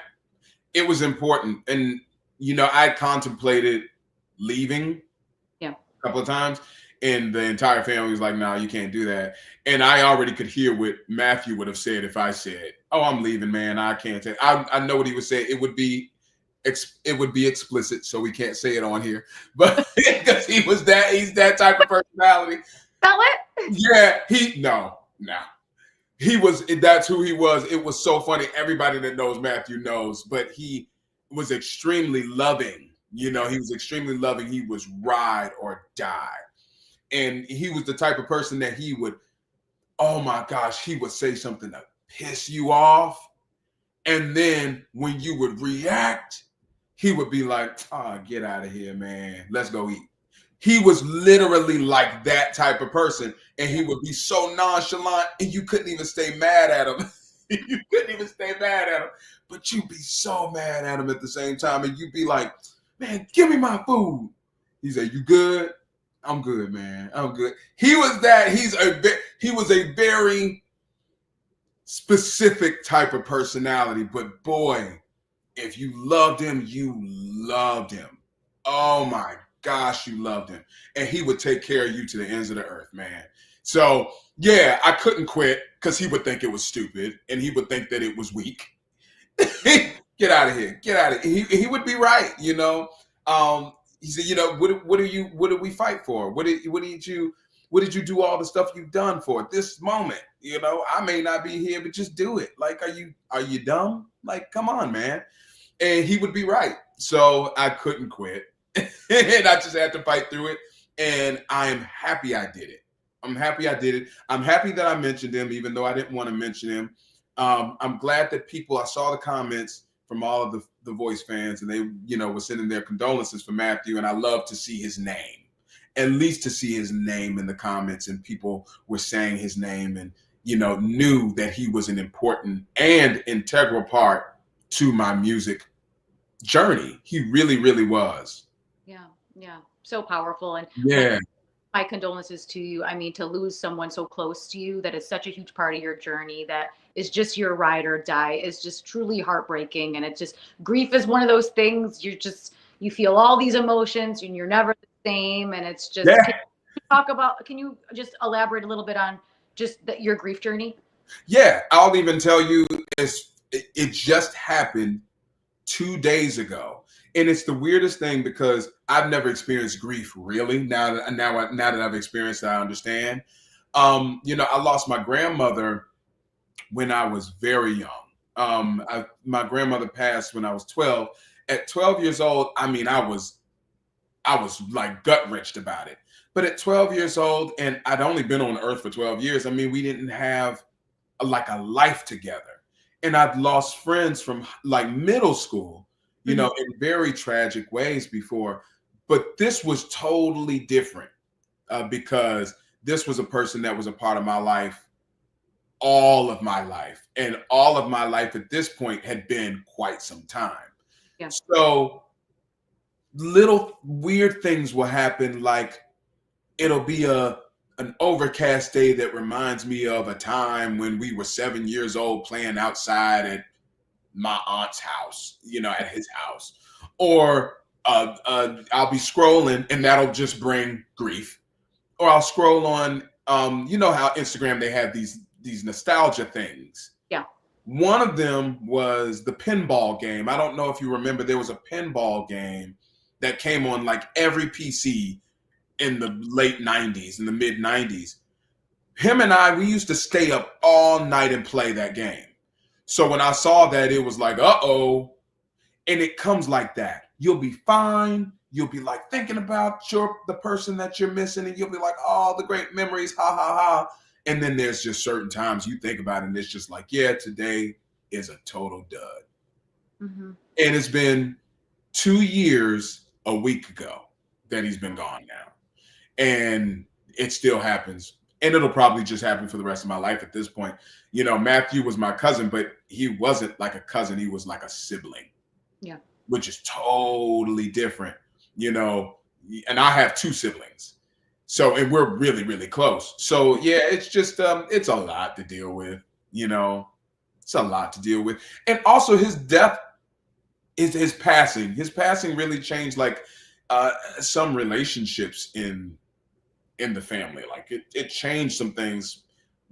It was important. And, you know, I contemplated leaving Yeah. a couple of times, and the entire family was like, no, you can't do that. And I already could hear what Matthew would have said if I said, oh, I'm leaving, man. I can't take. I know what he would say. It would be explicit, so we can't say it on here. But because he's that type of personality. Spell it? Yeah, no. He was, that's who he was. It was so funny. Everybody that knows Matthew knows, but he was extremely loving. You know, he was extremely loving. He was ride or die. And he was the type of person that he would, oh my gosh, he would say something to piss you off. And then when you would react, he would be like, oh, get out of here, man. Let's go eat. He was literally like that type of person. And he would be so nonchalant and you couldn't even stay mad at him. You couldn't even stay mad at him. But you'd be so mad at him at the same time. And you'd be like, man, give me my food. He said, you good? I'm good, man. I'm good. He was that. He was a very specific type of personality. But boy, if you loved him, you loved him. Oh my gosh, you loved him. And he would take care of you to the ends of the earth, man. So yeah, I couldn't quit because he would think it was stupid and he would think that it was weak. Get out of here. Get out of here. He would be right, you know. He said, you know, what do we fight for? What did you do all the stuff you've done for at this moment? You know, I may not be here, but just do it. Like, are you dumb? Like, come on, man. And he would be right. So I couldn't quit. And I just had to fight through it. And I am happy I did it. I'm happy I did it. I'm happy that I mentioned him, even though I didn't want to mention him. I'm glad that I saw the comments from all of the Voice fans, and they, you know, were sending their condolences for Matthew. And I love to see his name, at least to see his name in the comments, and people were saying his name and, you know, knew that he was an important and integral part to my music journey. He really, really was. Yeah. So powerful. And yeah. my condolences to you. I mean, to lose someone so close to you that is such a huge part of your journey, that is just your ride or die, is just truly heartbreaking. And it's just, grief is one of those things, you feel all these emotions and you're never the same. And it's just, can you just elaborate a little bit on just your grief journey? Yeah, I'll even tell you, it just happened 2 days ago. And it's the weirdest thing because I've never experienced grief really. Now that I've experienced it, I understand. You know, I lost my grandmother when I was very young. My grandmother passed when I was 12. At 12 years old, I mean, I was like gut wrenched about it. But at 12 years old, and I'd only been on earth for 12 years, I mean, we didn't have like a life together. And I've lost friends from like middle school. Mhm. in very tragic ways before. But this was totally different because this was a person that was a part of my life all of my life. And all of my life at this point had been quite some time. Yeah. So little weird things will happen, like it'll be an overcast day that reminds me of a time when we were 7 years old playing outside at my aunt's house, at his house. Or I'll be scrolling and that'll just bring grief. Or I'll scroll on, you know how Instagram, they have these nostalgia things. Yeah. One of them was the pinball game. I don't know if you remember, there was a pinball game that came on like every PC in the late 90s, in the mid 90s. Him and we used to stay up all night and play that game. So when I saw that, it was like, uh-oh. And it comes like that. You'll be fine. You'll be like thinking about the person that you're missing, and you'll be like, oh, the great memories, ha ha ha. And then there's just certain times you think about it, and it's just like, yeah, today is a total dud. Mm-hmm. And it's been 2 years a week ago that he's been gone now. And it still happens. And it'll probably just happen for the rest of my life at this point. Matthew was my cousin, but he wasn't like a cousin. He was like a sibling. Yeah. Which is totally different, and I have 2 siblings. So, and we're really, really close. So yeah, it's just, it's a lot to deal with, it's a lot to deal with. And also his death is his passing really changed like some relationships in the family. Like it changed some things,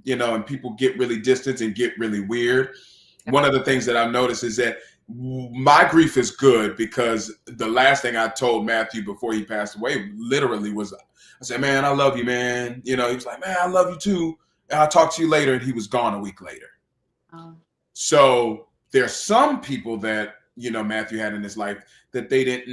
and people get really distant and get really weird. One of the things that I've noticed is that my grief is good, because the last thing I told Matthew before he passed away literally was, I said, man, I love you, man. He was like, man, I love you too. And I'll talk to you later. And he was gone a week later. Oh. So there's some people that, Matthew had in his life that it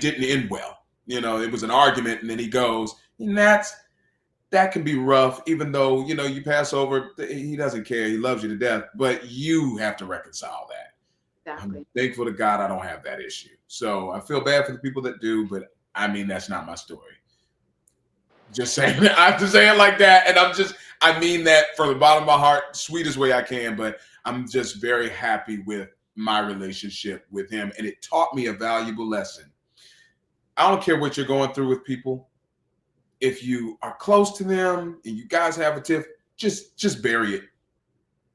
didn't end well. It was an argument and then he goes, and that can be rough, even though, you pass over, he doesn't care. He loves you to death, but you have to reconcile that. Exactly. I'm thankful to God I don't have that issue. So I feel bad for the people that do, but I mean, that's not my story. Just saying, I have to say it like that. And I mean that from the bottom of my heart, sweetest way I can, but I'm just very happy with my relationship with him. And it taught me a valuable lesson. I don't care what you're going through with people. If you are close to them and you guys have a tiff, just bury it.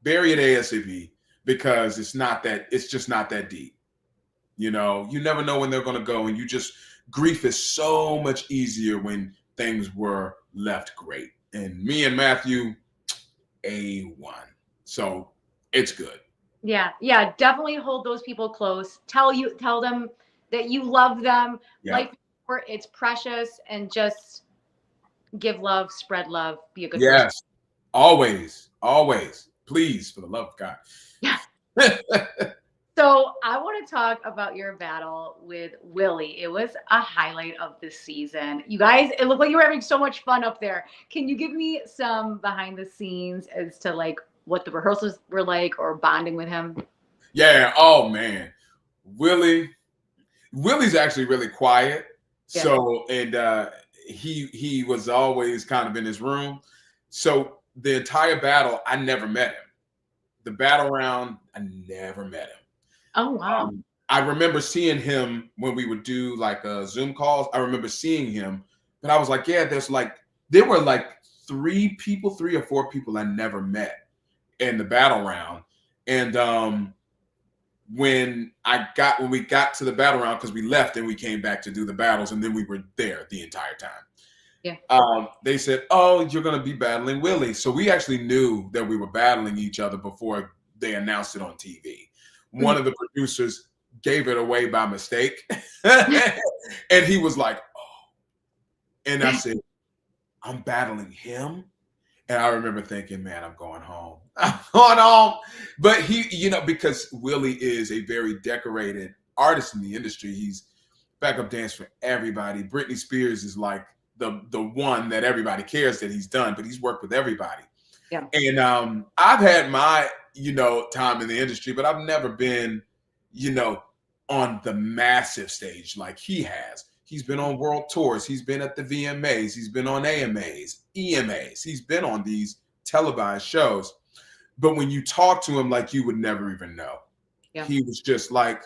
Bury it ASAP, because it's just not that deep. You never know when they're going to go, and grief is so much easier when things were left great. And me and Matthew, A1. So it's good. Yeah. Yeah. Definitely hold those people close. Tell them that you love them. Yeah. Life, it's precious, and just give love, spread love, be a good Yes. person. Always. Always. Please, for the love of God. Yeah. So I want to talk about your battle with Willie. It was a highlight of the season. You guys, it looked like you were having so much fun up there. Can you give me some behind the scenes as to like what the rehearsals were like, or bonding with him? Yeah. Oh man. Willie's actually really quiet. Yeah. So, and he was always kind of in his room. So the entire battle, I never met him. The battle round, I never met him. Oh, wow. I remember seeing him when we would do like Zoom calls. I remember seeing him, but I was like, yeah, there were like 3 or 4 people I never met in the battle round. And when we got to the battle round, because we left and we came back to do the battles, and then we were there the entire time. Yeah. They said, oh, you're going to be battling Willie. So we actually knew that we were battling each other before they announced it on TV. One of the producers gave it away by mistake. And he was like, oh. And I said, I'm battling him? And I remember thinking, man, I'm going home. I'm going home. But he, because Willie is a very decorated artist in the industry. He's backup dance for everybody. Britney Spears is like the one that everybody cares that he's done, but he's worked with everybody. Yeah. And I've had my, time in the industry, but I've never been, on the massive stage like he has. He's been on world tours. He's been at the VMAs. He's been on AMAs, EMAs. He's been on these televised shows. But when you talk to him, like, you would never even know. Yeah. He was just like,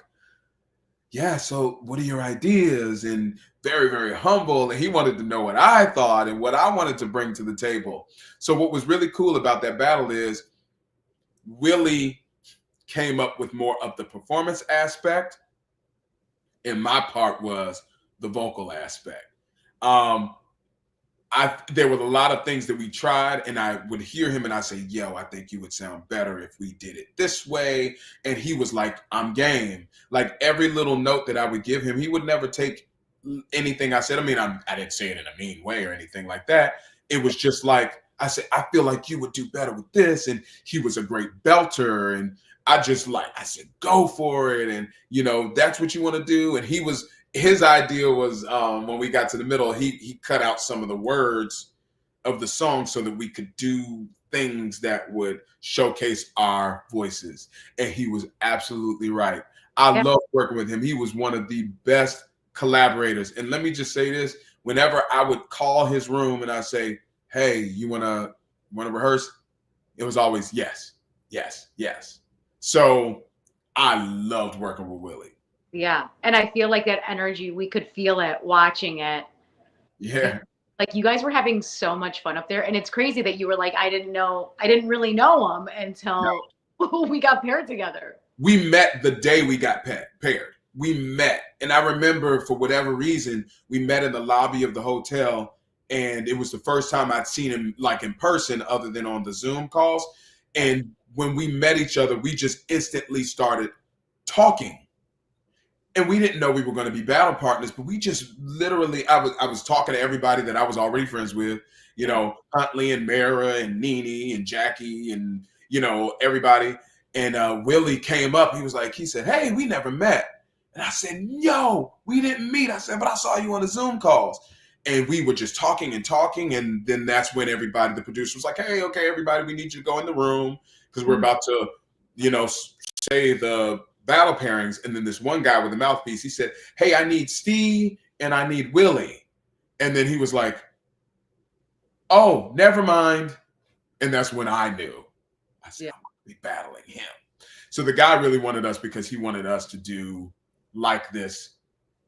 yeah, so what are your ideas? And very, very humble. And he wanted to know what I thought and what I wanted to bring to the table. So what was really cool about that battle is Willie came up with more of the performance aspect, and my part was the vocal aspect. There were a lot of things that we tried, and I would hear him and I say, yo, I think you would sound better if we did it this way. And he was like, I'm game. Like, every little note that I would give him, he would never take anything I said. I mean, I didn't say it in a mean way or anything like that. It was just like, I said, I feel like you would do better with this. And he was a great belter. And I said, go for it. And, you know, that's what you want to do. And his idea was, when we got to the middle, he cut out some of the words of the song so that we could do things that would showcase our voices. And he was absolutely right. I love working with him. He was one of the best collaborators. And let me just say this, whenever I would call his room and I say, hey, you wanna rehearse? It was always yes, yes, yes. So I loved working with Willie. Yeah. And I feel like that energy, we could feel it watching it. Yeah. Like, you guys were having so much fun up there. And it's crazy that you were like, I didn't really know him until we got paired together. We met the day we got paired. We met. And I remember, for whatever reason, we met in the lobby of the hotel. And it was the first time I'd seen him, like, in person, other than on the Zoom calls. And when we met each other, we just instantly started talking. And we didn't know we were going to be battle partners, but we just literally, I was talking to everybody that I was already friends with, you know, Huntley and Mara and Nene and Jackie and, you know, everybody. And Willie came up. He said, hey, we never met. And I said, yo, we didn't meet. I said, but I saw you on the Zoom calls. And we were just talking and talking. And then that's when everybody, the producer was like, hey, okay, everybody, we need you to go in the room because we're about to, you know, say the battle pairings. And then this one guy with the mouthpiece, he said, hey, I need Stee and I need Willie. And then he was like, oh, never mind. And that's when I knew. I said, I'm going to be battling him. So the guy really wanted us because he wanted us to do like this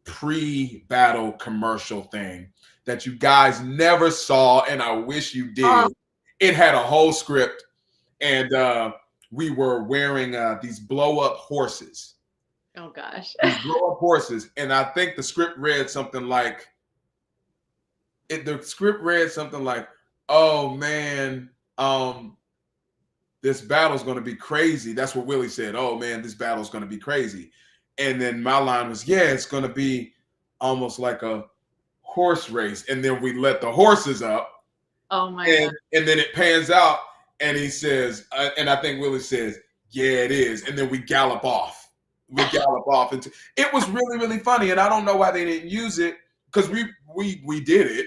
pre-battle commercial thing that you guys never saw, and I wish you did. It had a whole script, and we were wearing these blow-up horses. Oh, gosh. These blow-up horses, and I think the script read something like, oh, man, this battle's going to be crazy. That's what Willie said. Oh, man, this battle's going to be crazy. And then my line was, yeah, it's going to be almost like a horse race. And then we let the horses up. Oh, my God. And then it pans out, and he says, and I think Willie says, yeah, it is. And then we gallop off. Into it was really, really funny. And I don't know why they didn't use it, because we did it.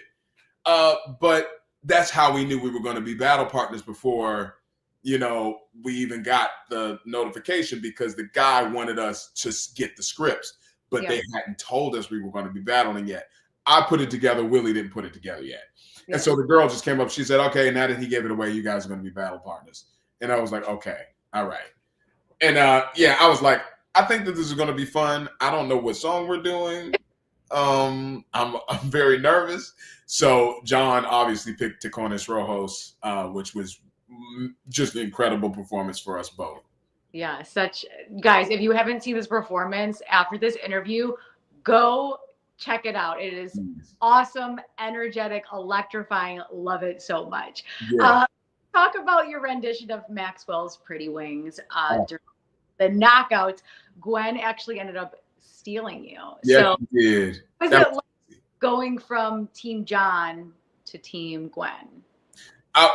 But that's how we knew we were going to be battle partners before, you know, we even got the notification, because the guy wanted us to get the scripts, but they hadn't told us we were going to be battling yet. I put it together. Willie didn't put it together yet. And so the girl just came up. She said, okay, now that he gave it away, you guys are going to be battle partners. And I was like, okay, all right. And I was like, I think that this is going to be fun. I don't know what song we're doing. I'm very nervous. So John obviously picked Tacones Rojos, which was just an incredible performance for us both. Yeah, guys, if you haven't seen this performance after this interview, go check it out. It is awesome, energetic, electrifying. Love it so much. Yeah. Talk about your rendition of Maxwell's Pretty Wings. During the knockouts, Gwen actually ended up stealing you. Yeah, so she did. Was it like going from Team John to Team Gwen?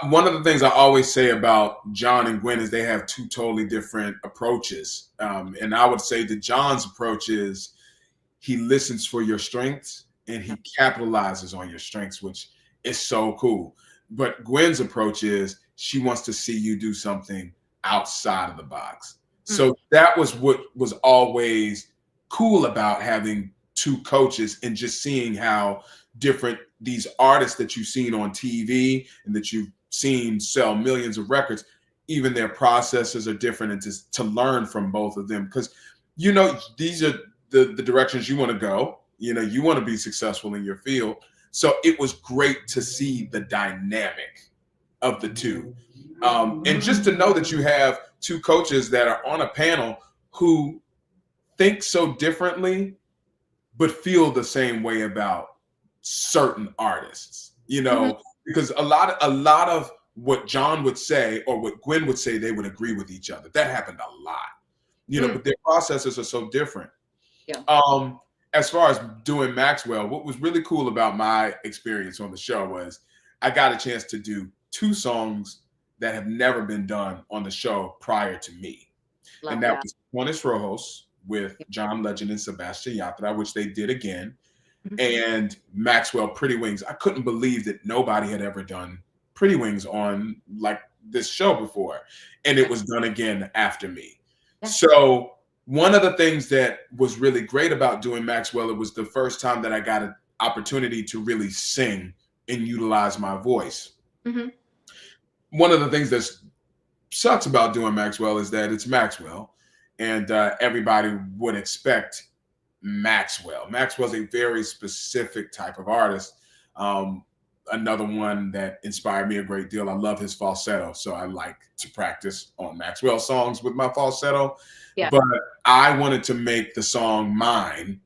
One of the things I always say about John and Gwen is they have two totally different approaches. And I would say that John's approach is he listens for your strengths and he capitalizes on your strengths, which is so cool. But Gwen's approach is she wants to see you do something outside of the box. So that was what was always cool about having two coaches and just seeing how different these artists that you've seen on TV and that you've seen sell millions of records, even their processes are different, and just to learn from both of them, because these are the directions you want to go. You want to be successful in your field. So it was great to see the dynamic of the two. And just to know that you have two coaches that are on a panel who think so differently, but feel the same way about certain artists, because a lot of what John would say or what Gwen would say, they would agree with each other. That happened a lot, but their processes are so different. Yeah. As far as doing Maxwell, what was really cool about my experience on the show was I got a chance to do two songs that have never been done on the show prior to me. And that was Juanes Rojos with John Legend and Sebastian Yatra, which they did again, and Maxwell Pretty Wings. I couldn't believe that nobody had ever done Pretty Wings on like this show before, and it was done again after me. So one of the things that was really great about doing Maxwell, it was the first time that I got an opportunity to really sing and utilize my voice. One of the things that sucks about doing Maxwell is that it's Maxwell, and everybody would expect Maxwell. Maxwell's a very specific type of artist. Another one that inspired me a great deal. I love his falsetto, so I like to practice on Maxwell songs with my falsetto. Yeah. But I wanted to make the song mine.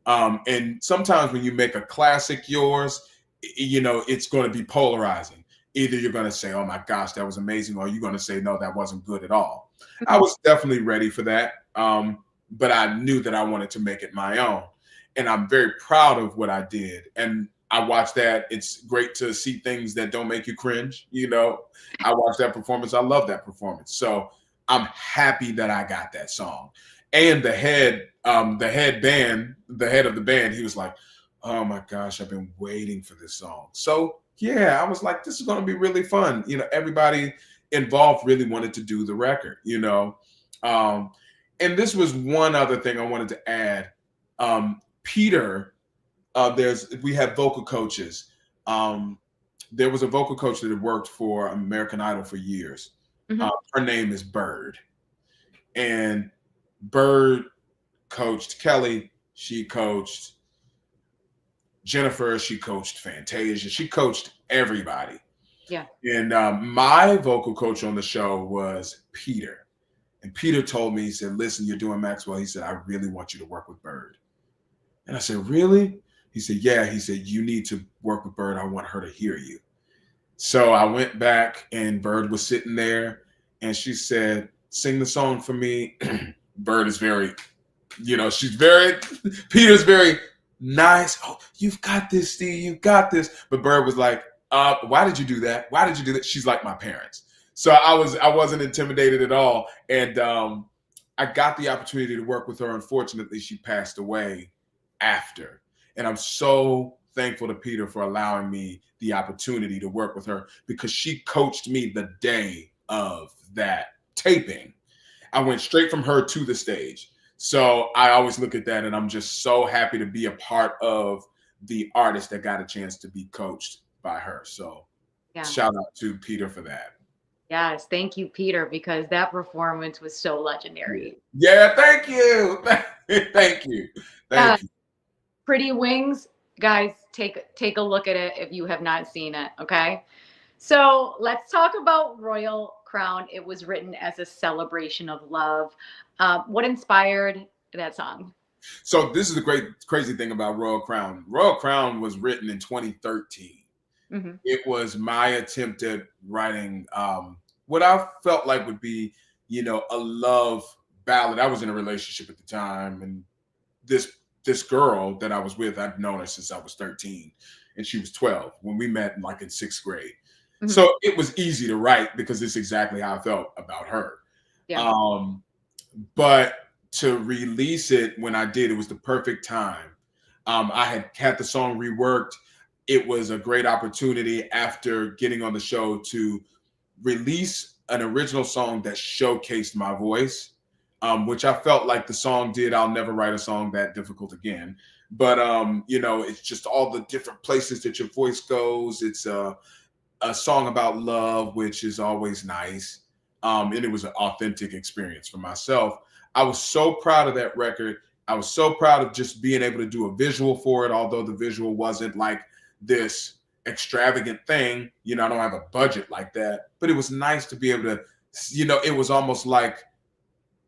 And sometimes when you make a classic yours, it's going to be polarizing. Either you're going to say, oh my gosh, that was amazing, or you're going to say, no, that wasn't good at all. I was definitely ready for that. But I knew that I wanted to make it my own. And I'm very proud of what I did. And I watched that. It's great to see things that don't make you cringe. I watched that performance. I love that performance. So I'm happy that I got that song. And the head of the band, he was like, oh my gosh, I've been waiting for this song. So yeah, I was like, this is going to be really fun. Everybody involved really wanted to do the record, and this was one other thing I wanted to add. Peter, we have vocal coaches. There was a vocal coach that had worked for American Idol for years. Her name is Bird. And Bird coached Kelly. She coached Jennifer. She coached Fantasia. She coached everybody. Yeah. And my vocal coach on the show was Peter. And Peter told me, he said, listen, you're doing Maxwell. He said, I really want you to work with Bird. And I said, really? He said, yeah. He said, you need to work with Bird. I want her to hear you. So I went back and Bird was sitting there and she said, sing the song for me. Bird is very, Peter's very nice. Oh, you've got this, Stee. You've got this. But Bird was like, why did you do that? Why did you do that? She's like my parents. So I wasn't intimidated at all. And I got the opportunity to work with her. Unfortunately, she passed away after. And I'm so thankful to Peter for allowing me the opportunity to work with her, because she coached me the day of that taping. I went straight from her to the stage. So I always look at that and I'm just so happy to be a part of the artist that got a chance to be coached by her. So shout out to Peter for that. Yes, thank you, Peter, because that performance was so legendary. Yeah, thank you. Thank you. Thank you. Pretty Wings, guys, take a look at it if you have not seen it, okay? So let's talk about Royal Crown. It was written as a celebration of love. What inspired that song? So this is the crazy thing about Royal Crown. Royal Crown was written in 2013. It was my attempt at writing what I felt like would be, a love ballad. I was in a relationship at the time, and this girl that I was with, I'd known her since I was 13, and she was 12 when we met, in 6th grade. So it was easy to write because it's exactly how I felt about her. Yeah. But to release it when I did, it was the perfect time. I had the song reworked. It was a great opportunity after getting on the show to release an original song that showcased my voice. which I felt like the song did. I'll never write a song that difficult again. But it's just all the different places that your voice goes. It's a song about love, which is always nice. And it was an authentic experience for myself. I was so proud of that record. I was so proud of just being able to do a visual for it, although the visual wasn't like this extravagant thing. I don't have a budget like that, but it was nice to be able to, it was almost like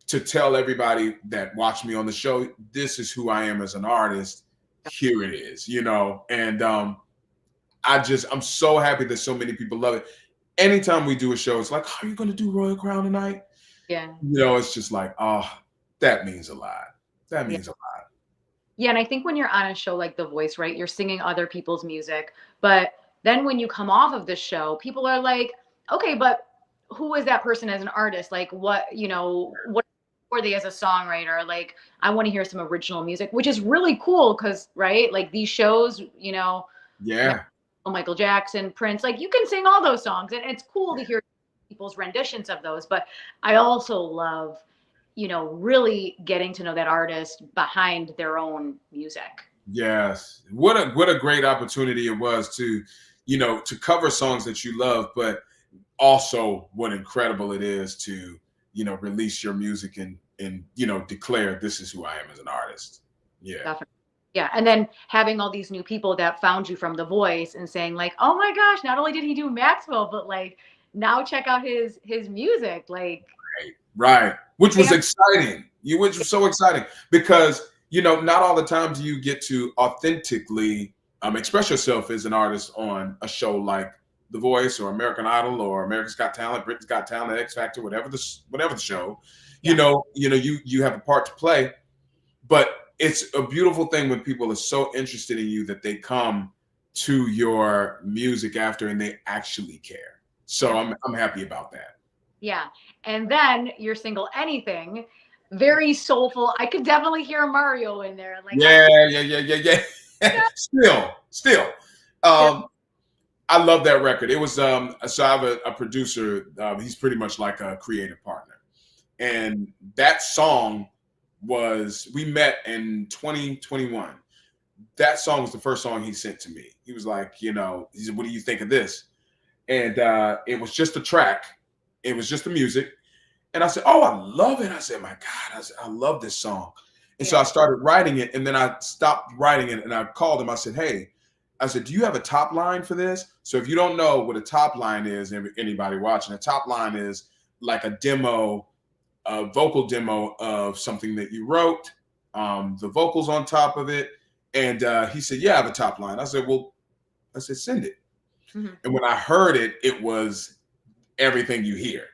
to tell everybody that watched me on the show, this is who I am as an artist. Here it is, and I'm so happy that so many people love it. Anytime we do a show, it's like, are you going to do Royal Crown tonight? Yeah. It's just like, oh, that means a lot. That means a lot. Yeah. And I think when you're on a show like The Voice, right, you're singing other people's music. But then when you come off of the show, people are like, okay, but who is that person as an artist? Like what were they as a songwriter? Like, I want to hear some original music, which is really cool because, right, like these shows, Yeah. Michael Jackson, Prince, like you can sing all those songs and it's cool to hear people's renditions of those. But I also love, really getting to know that artist behind their own music. Yes. What a great opportunity it was to, to cover songs that you love, but also what incredible it is to, release your music and declare this is who I am as an artist. Yeah. Definitely. Yeah. And then having all these new people that found you from The Voice and saying like, oh my gosh, not only did he do Maxwell, but like now check out his music. Like, right. Which was exciting. Which was so exciting because, not all the time do you get to authentically express yourself as an artist on a show like The Voice or American Idol or America's Got Talent, Britain's Got Talent, X Factor, whatever the show. Yeah. You have a part to play, but it's a beautiful thing when people are so interested in you that they come to your music after and they actually care. So I'm happy about that. Yeah. And then your single Anything, very soulful. I could definitely hear Mario in there. Like yeah. Still. I love that record. It was so I have a producer, he's pretty much like a creative partner. And that song we met in 2021. That song was the first song he sent to me. He was like, he said, what do you think of this? And it was just a track. It was just the music. And I said, oh, I love it. I said, my God, I love this song. And so I started writing it. And then I stopped writing it. And I called him. I said, hey, do you have a top line for this? So if you don't know what a top line is, anybody watching, a top line is like a demo, a vocal demo of something that you wrote, the vocals on top of it. And he said, yeah, I have a top line. I said, send it. Mm-hmm. And when I heard it, it was everything you hear.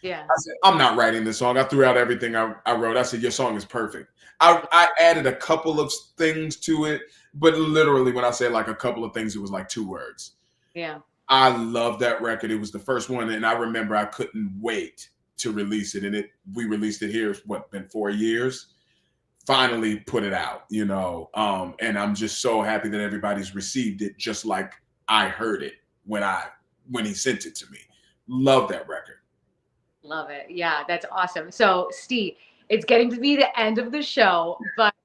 Yeah. I said, I'm not writing this song. I threw out everything I wrote. I said, your song is perfect. I added a couple of things to it, but literally when I said like a couple of things, it was like 2 words. Yeah. I love that record. It was the first one. And I remember I couldn't wait to release it. And we released it here. It's been 4 years. Finally put it out, and I'm just so happy that everybody's received it just like I heard it when he sent it to me. Love that record. Love it. Yeah, that's awesome. So, Stee, it's getting to be the end of the show, but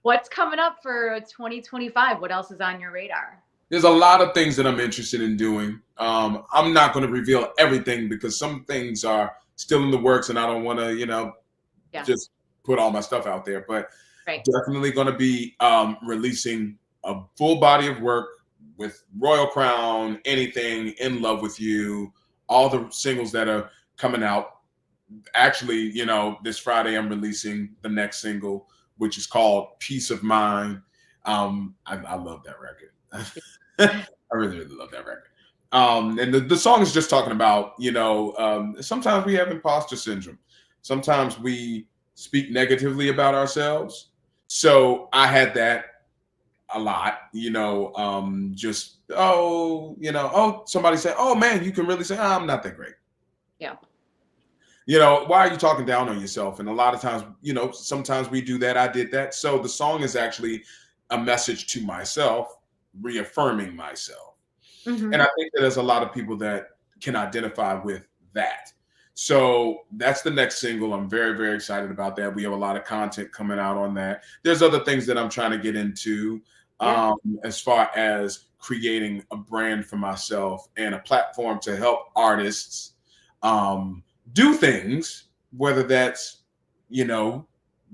what's coming up for 2025? What else is on your radar? There's a lot of things that I'm interested in doing. I'm not going to reveal everything because some things are still in the works and I don't want to, just put all my stuff out there. But definitely going to be releasing a full body of work with Royal Crown, Anything, In Love With You, all the singles that are coming out. Actually, this Friday I'm releasing the next single, which is called Peace of Mind. I love that record. I really, really love that record. And the song is just talking about, sometimes we have imposter syndrome. Sometimes we speak negatively about ourselves. So I had that a lot, somebody said, oh man, you can really say, I'm not that great. Yeah. Why are you talking down on yourself? And a lot of times, sometimes we do that. I did that. So the song is actually a message to myself, reaffirming myself. Mm-hmm. And I think that there's a lot of people that can identify with that. So that's the next single. I'm very, very excited about that. We have a lot of content coming out on that. There's other things that I'm trying to get into, Yeah. as far as creating a brand for myself and a platform to help artists um, do things, whether that's, you know,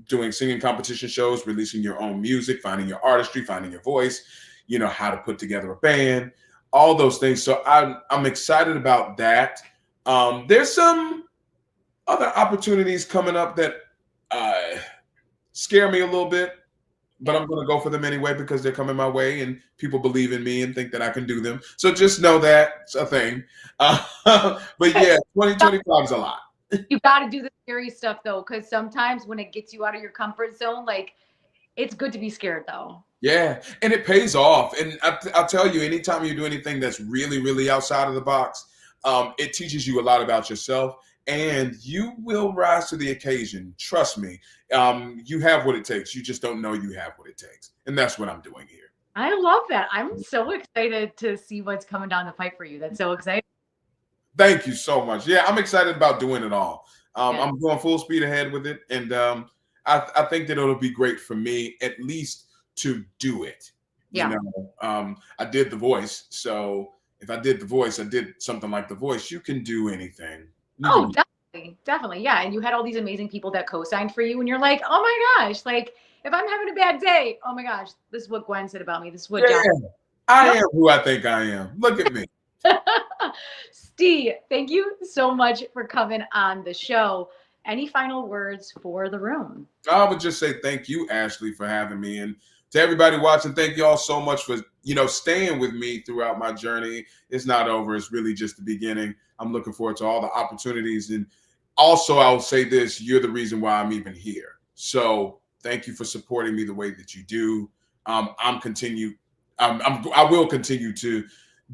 doing singing competition shows, releasing your own music, finding your artistry, finding your voice, how to put together a band, all those things. So I'm excited about that. There's some other opportunities coming up that uh, scare me a little bit, but I'm going to go for them anyway because they're coming my way and people believe in me and think that I can do them. So just know that it's a thing. But yeah, 2025 is a lot. You got to do the scary stuff though, because sometimes when it gets you out of your comfort zone, like it's good to be scared though. Yeah, and it pays off. And I'll tell you, anytime you do anything that's really, really outside of the box, it teaches you a lot about yourself, and you will rise to the occasion. Trust me. You have what it takes. You just don't know you have what it takes, and that's what I'm doing here. I love that. I'm so excited to see what's coming down the pipe for you. That's so exciting. Thank you so much. Yeah, I'm excited about doing it all. Yeah. I'm going full speed ahead with it, and I think that it'll be great for me at least to do it. Yeah. I did The Voice, so if I did The Voice, I did something like The Voice. You can do anything. Oh, definitely. Yeah. And you had all these amazing people that co-signed for you, and you're like, oh my gosh, like if I'm having a bad day, oh my gosh, this is what Gwen said about me. This is what John. I am who I think I am. Look at me. Stee, thank you so much for coming on the show. Any final words for the room? I would just say thank you, Ashley, for having me. And to everybody watching, thank you all so much for, staying with me throughout my journey. It's not over. It's really just the beginning. I'm looking forward to all the opportunities. And also, I'll say this, you're the reason why I'm even here. So thank you for supporting me the way that you do. I will continue to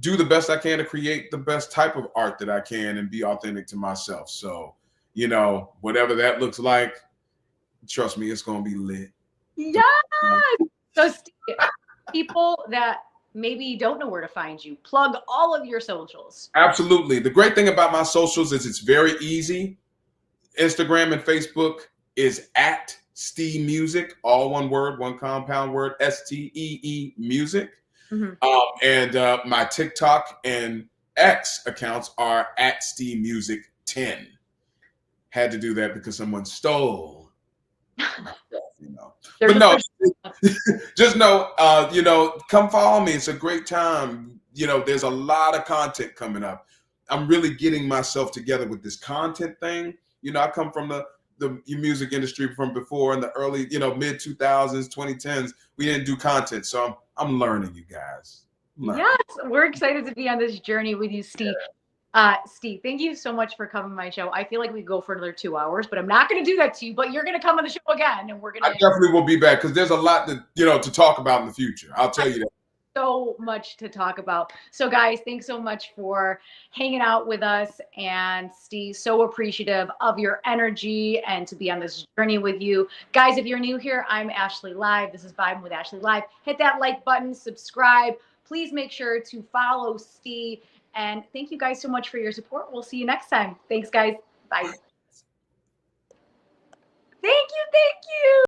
do the best I can to create the best type of art that I can and be authentic to myself. So, whatever that looks like, trust me, it's going to be lit. Yes. So Steve, people that maybe don't know where to find you, plug all of your socials. Absolutely. The great thing about my socials is it's very easy. Instagram and Facebook is at Stee Music, all one word, one compound word, STEE Music. Mm-hmm. And my TikTok and X accounts are at Stee Music 10. Had to do that because someone stole my stuff, But no, just know, come follow me. It's a great time. There's a lot of content coming up. I'm really getting myself together with this content thing. I come from the music industry from before in the early, mid 2000s, 2010s. We didn't do content. So I'm learning, you guys. Yes, we're excited to be on this journey with you, Steve. Steve, thank you so much for coming on my show. I feel like we go for another 2 hours, but I'm not going to do that to you. But you're going to come on the show again, and we're going to. I definitely will be back because there's a lot to talk about in the future. I'll tell you that. So much to talk about. So, guys, thanks so much for hanging out with us. And Steve, so appreciative of your energy and to be on this journey with you. Guys, if you're new here, I'm Ashley Live. This is Vibin with Ashley Live. Hit that like button, subscribe. Please make sure to follow Steve. And thank you guys so much for your support. We'll see you next time. Thanks, guys. Bye. Thank you.